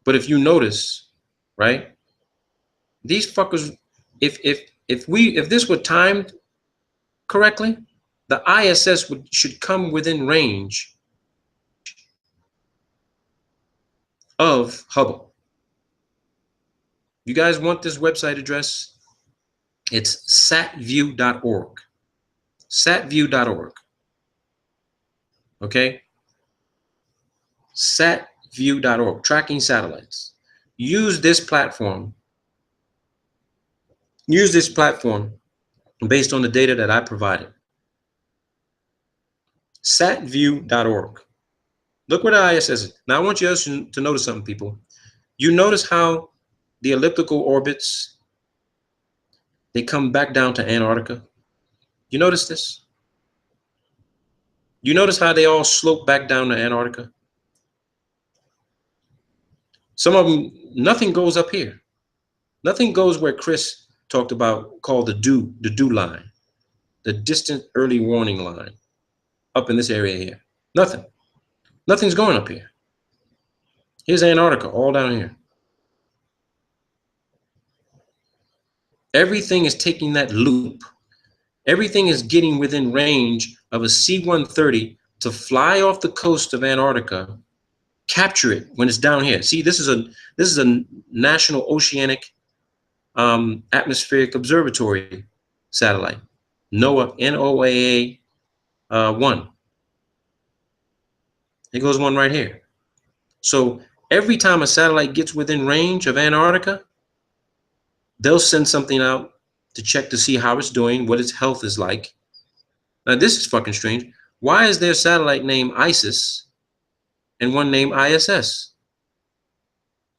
But if you notice, right, these fuckers, if this were timed correctly, the ISS should come within range of Hubble. You guys want this website address? It's satview.org. Satview.org. Okay? Satview.org, tracking satellites. Use this platform. Use this platform based on the data that I provided. Satview.org. Look where the ISS is. Now I want you guys to notice something, people. You notice how the elliptical orbits, they come back down to Antarctica? You notice this? You notice how they all slope back down to Antarctica? Some of them, nothing goes up here. Nothing goes where Chris talked about, called the DEW line, the distant early warning line, up in this area here. Nothing. Nothing's going up here. Here's Antarctica, all down here. Everything is taking that loop. Everything is getting within range of a C-130 to fly off the coast of Antarctica, capture it when it's down here. See, this is a National Oceanic Atmospheric Observatory satellite, NOAA, NOAA 1. It goes one right here. So every time a satellite gets within range of Antarctica, they'll send something out to check to see how it's doing, what its health is like. Now, this is fucking strange. Why is there a satellite named ISIS and one named ISS?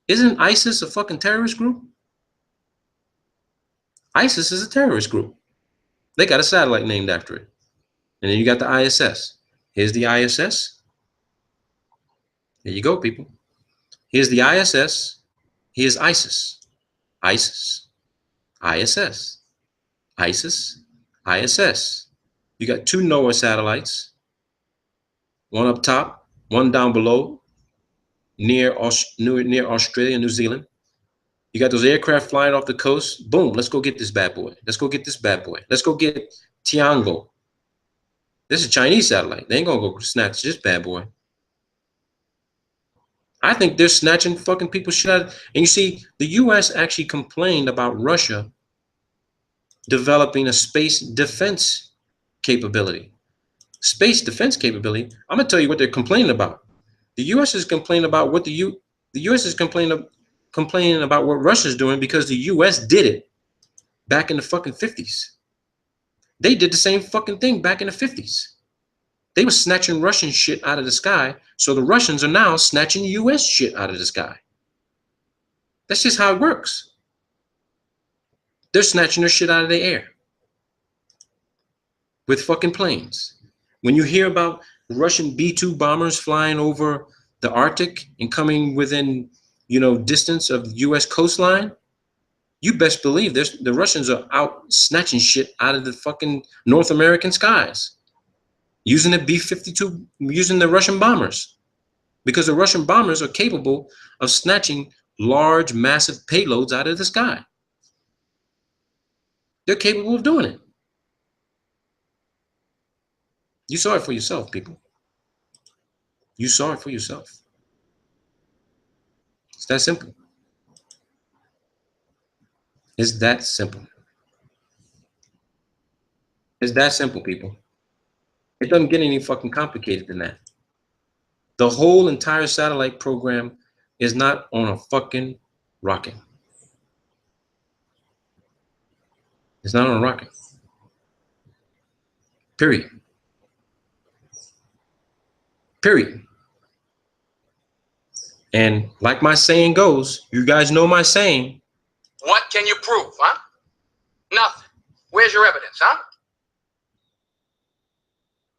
Isn't ISIS a fucking terrorist group? ISIS is a terrorist group. They got a satellite named after it. And then you got the ISS. Here's the ISS. There you go, people. Here's the ISS. Here's ISIS. ISIS. ISS. ISIS. ISS. You got two NOAA satellites. One up top, one down below, near Australia, New Zealand. You got those aircraft flying off the coast. Boom, let's go get this bad boy. Let's go get this bad boy. Let's go get Tiangong. This is a Chinese satellite. They ain't gonna go snatch this bad boy. I think they're snatching fucking people's shit out. And you see, the US actually complained about Russia developing a space defense capability. Space defense capability. I'm gonna tell you what they're complaining about. The US is complaining about what the US is complaining about what Russia's doing because the US did it back in the fucking 50s. They did the same fucking thing back in the 50s. They were snatching Russian shit out of the sky, so the Russians are now snatching US shit out of the sky. That's just how it works. They're snatching their shit out of the air with fucking planes. When you hear about Russian B-2 bombers flying over the Arctic and coming within, distance of the US coastline, you best believe the Russians are out snatching shit out of the fucking North American skies. Using the B-52, using the Russian bombers. Because the Russian bombers are capable of snatching large, massive payloads out of the sky. They're capable of doing it. You saw it for yourself, people. You saw it for yourself. It's that simple. It's that simple. It's that simple, people. It doesn't get any fucking complicated than that. The whole entire satellite program is not on a fucking rocket. It's not on a rocket. Period. Period. And like my saying goes, you guys know my saying. What can you prove, huh? Nothing. Where's your evidence, huh?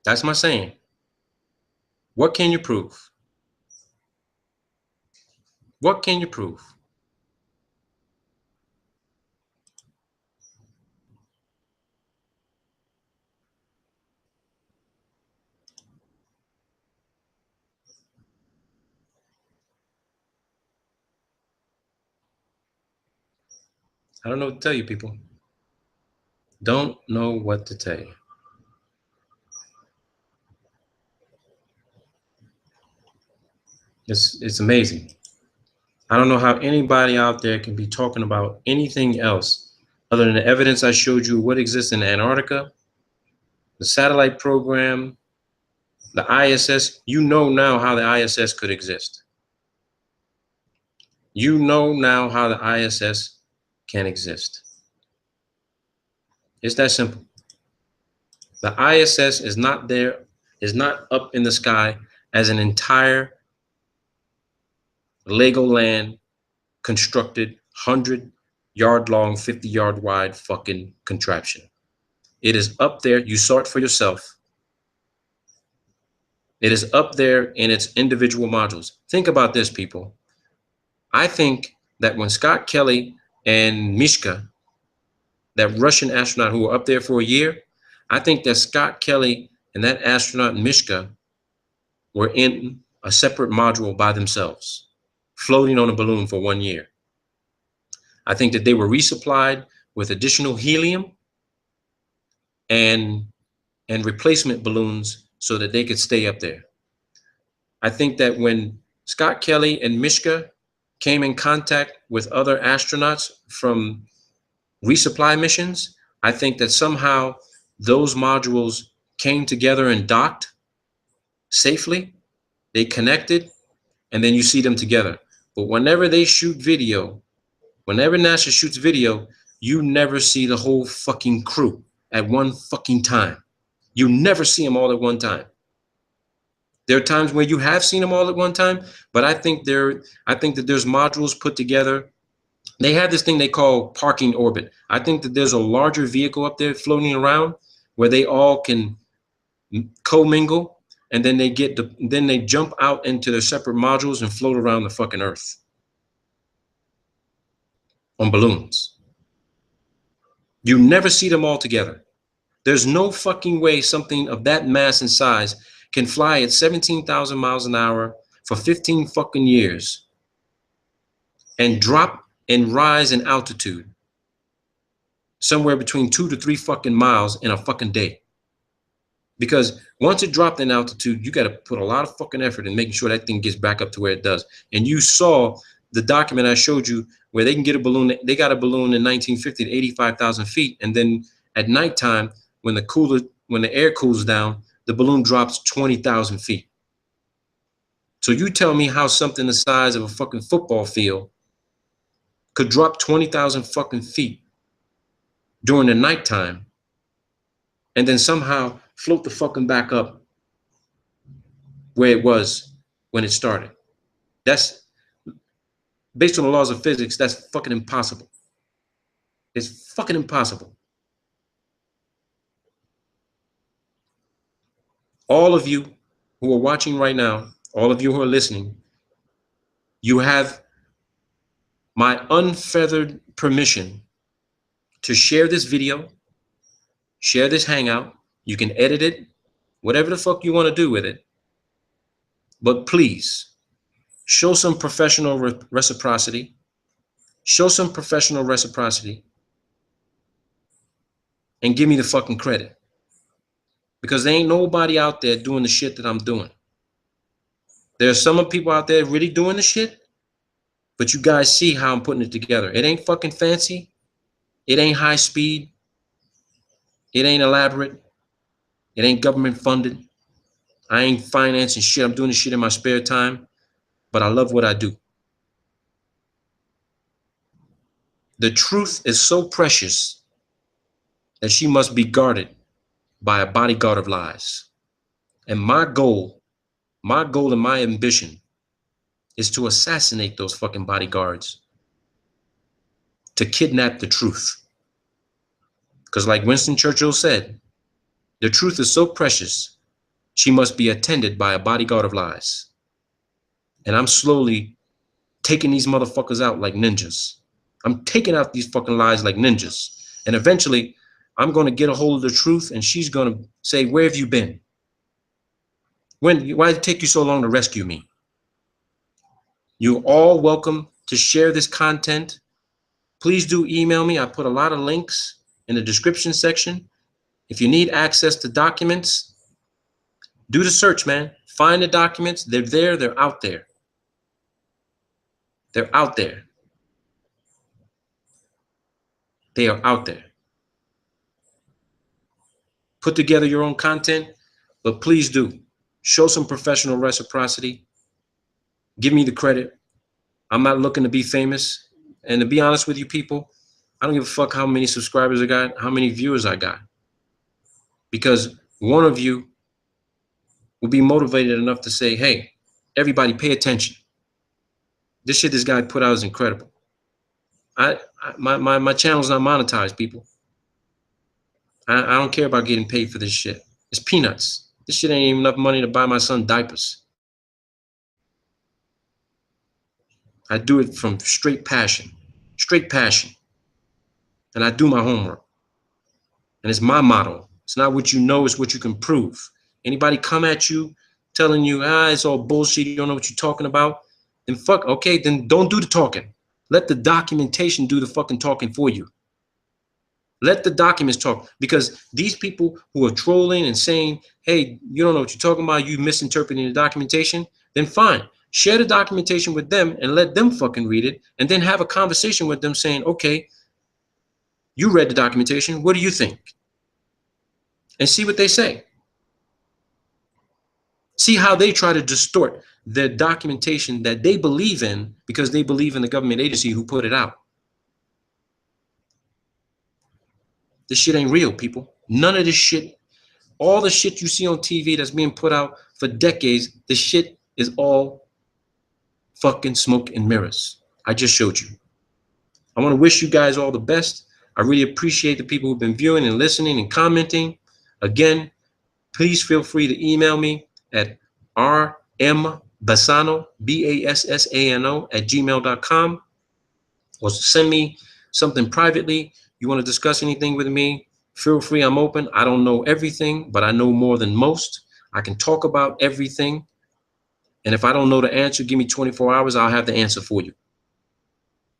That's my saying. What can you prove? What can you prove? I don't know what to tell you, people. Don't know what to tell you. It's amazing. I don't know how anybody out there can be talking about anything else other than the evidence I showed you what exists in Antarctica, the satellite program, the ISS. You know now how the ISS could exist. You know now how the ISS can exist. It's that simple. The ISS is not there, is not up in the sky as an entire Legoland constructed 100-yard long, 50-yard wide fucking contraption. It is up there. You saw it for yourself. It is up there in its individual modules. Think about this, people. I think that when Scott Kelly and Mishka, that Russian astronaut who were up there for a year, I think that Scott Kelly and that astronaut Mishka were in a separate module by themselves, floating on a balloon for 1 year. I think that they were resupplied with additional helium and replacement balloons so that they could stay up there. I think that when Scott Kelly and Mishka came in contact with other astronauts from resupply missions, I think that somehow those modules came together and docked safely. They connected, and then you see them together. But whenever they shoot video, whenever NASA shoots video, you never see the whole fucking crew at one fucking time. You never see them all at one time. There are times where you have seen them all at one time, but I think that there's modules put together. They have this thing they call parking orbit. I think that there's a larger vehicle up there floating around where they all can commingle, and then they jump out into their separate modules and float around the fucking Earth on balloons. You never see them all together. There's no fucking way something of that mass and size can fly at 17,000 miles an hour for 15 fucking years and drop and rise in altitude somewhere between 2 to 3 fucking miles in a fucking day. Because once it dropped in altitude, you got to put a lot of fucking effort in making sure that thing gets back up to where it does. And you saw the document I showed you where they can get a balloon. They got a balloon in 1950 at 85,000 feet. And then at nighttime, when the air cools down, the balloon drops 20,000 feet. So you tell me how something the size of a fucking football field could drop 20,000 fucking feet during the nighttime and then somehow float the fucking back up where it was when it started. That's based on the laws of physics. That's fucking impossible. It's fucking impossible. All of you who are watching right now, all of you who are listening, you have my unfeathered permission to share this video, share this hangout. You can edit it, whatever the fuck you want to do with it. But please, show some professional reciprocity. Show some professional reciprocity and give me the fucking credit. Because there ain't nobody out there doing the shit that I'm doing. There's some people out there really doing the shit, but you guys see how I'm putting it together. It ain't fucking fancy. It ain't high speed. It ain't elaborate. It ain't government funded. I ain't financing shit. I'm doing this shit in my spare time, but I love what I do. The truth is so precious that she must be guarded by a bodyguard of lies. And my goal and my ambition is to assassinate those fucking bodyguards, to kidnap the truth. Because like Winston Churchill said, the truth is so precious, she must be attended by a bodyguard of lies. And I'm slowly taking these motherfuckers out like ninjas. I'm taking out these fucking lies like ninjas. And eventually, I'm going to get a hold of the truth, and she's going to say, where have you been? Why did it take you so long to rescue me? You're all welcome to share this content. Please do email me. I put a lot of links in the description section. If you need access to documents, do the search, man. Find the documents. They're there. They're out there. They're out there. They are out there. Put together your own content, but please do show some professional reciprocity. Give me the credit. I'm not looking to be famous. And to be honest with you people, I don't give a fuck how many subscribers I got, how many viewers I got. Because one of you will be motivated enough to say, hey, everybody pay attention. This shit this guy put out is incredible. My channel's not monetized, people. I don't care about getting paid for this shit. It's peanuts. This shit ain't even enough money to buy my son diapers. I do it from straight passion. And I do my homework. And it's my motto. It's not what you know, it's what you can prove. Anybody come at you telling you, it's all bullshit, you don't know what you're talking about, then fuck, okay, then don't do the talking. Let the documentation do the fucking talking for you. Let the documents talk, because these people who are trolling and saying, hey, you don't know what you're talking about, you misinterpreting the documentation, then fine. Share the documentation with them and let them fucking read it, and then have a conversation with them saying, okay, you read the documentation, what do you think? And see what they say. See how they try to distort the documentation that they believe in because they believe in the government agency who put it out. This shit ain't real, people. None of this shit, all the shit you see on TV that's being put out for decades, the shit is all fucking smoke and mirrors. I just showed you. I want to wish you guys all the best. I really appreciate the people who've been viewing and listening and commenting. Again, please feel free to email me at rmbassano, BASSANO @gmail.com, or send me something privately. You want to discuss anything with me, feel free. I'm open. I don't know everything, but I know more than most. I can talk about everything. And if I don't know the answer, give me 24 hours. I'll have the answer for you.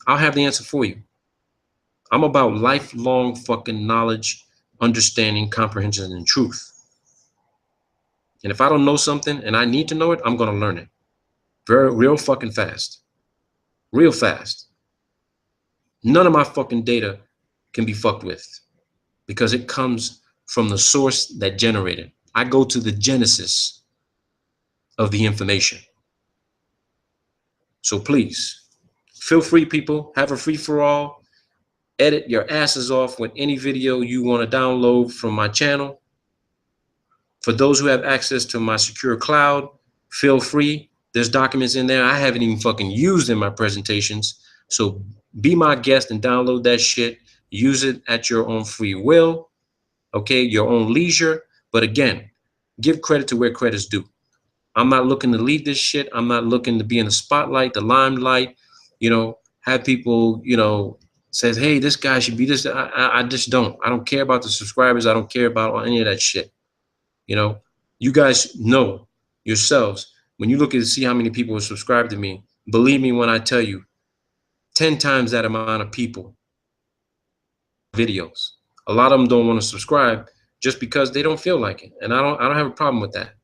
I'll have the answer for you. I'm about lifelong fucking knowledge, understanding, comprehension, and truth. And if I don't know something and I need to know it, I'm going to learn it. Real fucking fast. Real fast. None of my fucking data can be fucked with because it comes from the source that generated. I go to the genesis of the information. So please, feel free, people. Have a free-for-all. Edit your asses off with any video you want to download from my channel. For those who have access to my secure cloud, feel free. There's documents in there I haven't even fucking used in my presentations. So be my guest and download that shit. Use it at your own free will, okay, your own leisure. But again, give credit to where credit's due. I'm not looking to lead this shit. I'm not looking to be in the spotlight, the limelight, have people, says, hey, this guy should be this. I just don't. I don't care about the subscribers. I don't care about any of that shit. You guys know yourselves, when you look at see how many people have subscribed to me, believe me when I tell you, 10 times that amount of people videos. A lot of them don't want to subscribe just because they don't feel like it. And I don't have a problem with that.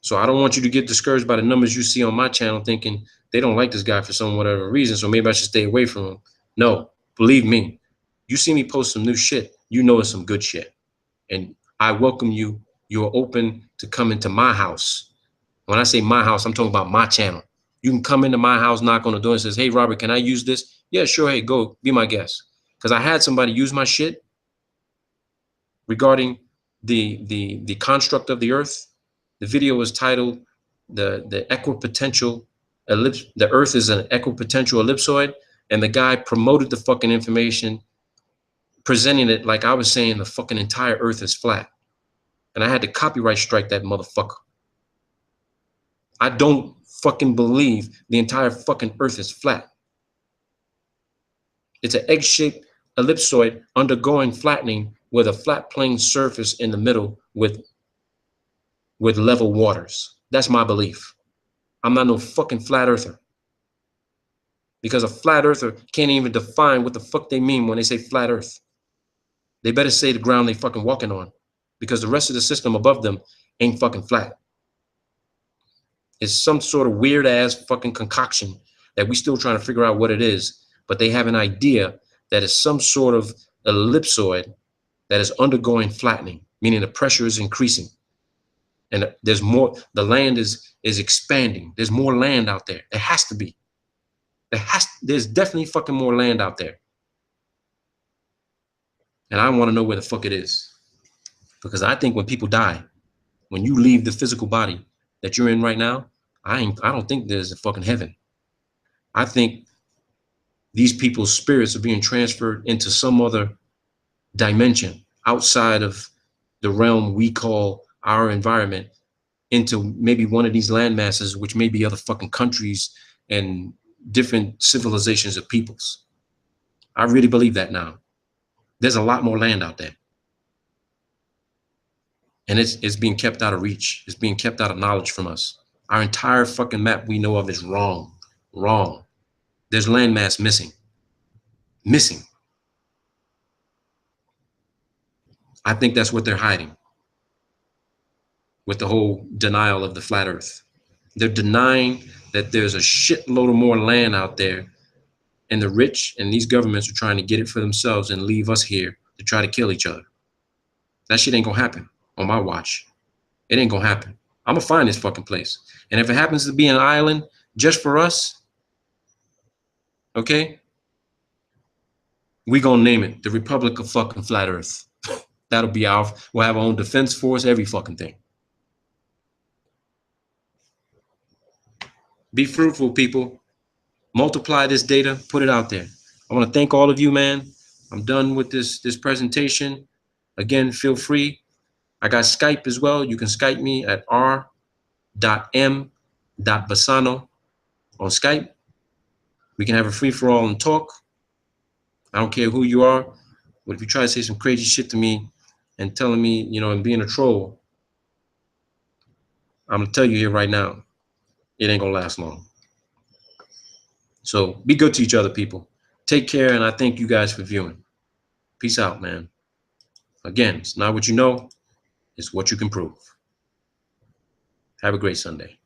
So I don't want you to get discouraged by the numbers you see on my channel thinking they don't like this guy for some whatever reason, so maybe I should stay away from him. No, believe me, you see me post some new shit, you know it's some good shit. And I welcome you. You're open to come into my house. When I say my house, I'm talking about my channel. You can come into my house, knock on the door and says, hey, Robert, can I use this? Yeah, sure. Hey, go be my guest. Because I had somebody use my shit regarding the construct of the earth. The video was titled the equipotential ellipse. The earth is an equipotential ellipsoid. And the guy promoted the fucking information, presenting it like I was saying the fucking entire earth is flat. And I had to copyright strike that motherfucker. I don't fucking believe the entire fucking earth is flat. It's an egg-shaped ellipsoid undergoing flattening with a flat plane surface in the middle with level waters. That's my belief. I'm not no fucking flat earther. Because a flat earther can't even define what the fuck they mean when they say flat earth. They better say the ground they fucking walking on, because the rest of the system above them ain't fucking flat. It's some sort of weird ass fucking concoction that we still trying to figure out what it is, but they have an idea that it's some sort of ellipsoid that is undergoing flattening, meaning the pressure is increasing. And there's more, the land is expanding. There's more land out there. There has to be. There's definitely fucking more land out there. And I want to know where the fuck it is. Because I think when people die, when you leave the physical body that you're in right now, I don't think there's a fucking heaven. I think these people's spirits are being transferred into some other dimension outside of the realm we call our environment, into maybe one of these land masses, which may be other fucking countries and different civilizations of peoples. I really believe that now. There's a lot more land out there. And it's being kept out of reach. It's being kept out of knowledge from us. Our entire fucking map we know of is wrong. Wrong. There's landmass missing. Missing. I think that's what they're hiding with the whole denial of the flat earth. They're denying that there's a shitload of more land out there, and the rich and these governments are trying to get it for themselves and leave us here to try to kill each other. That shit ain't gonna happen on my watch. It ain't gonna happen. I'm gonna find this fucking place. And if it happens to be an island just for us, okay, we gonna name it the Republic of fucking Flat Earth. That'll be we'll have our own defense force, every fucking thing. Be fruitful, people. Multiply this data, put it out there. I want to thank all of you, man. I'm done with this presentation. Again, feel free. I got Skype as well. You can Skype me at r.m.basano on Skype. We can have a free-for-all and talk. I don't care who you are, but if you try to say some crazy shit to me and telling me, you know, and being a troll, I'm gonna tell you here right now, it ain't gonna last long. So be good to each other, people. Take care, and I thank you guys for viewing. Peace out, man. Again, it's not what you know, it's what you can prove. Have a great Sunday.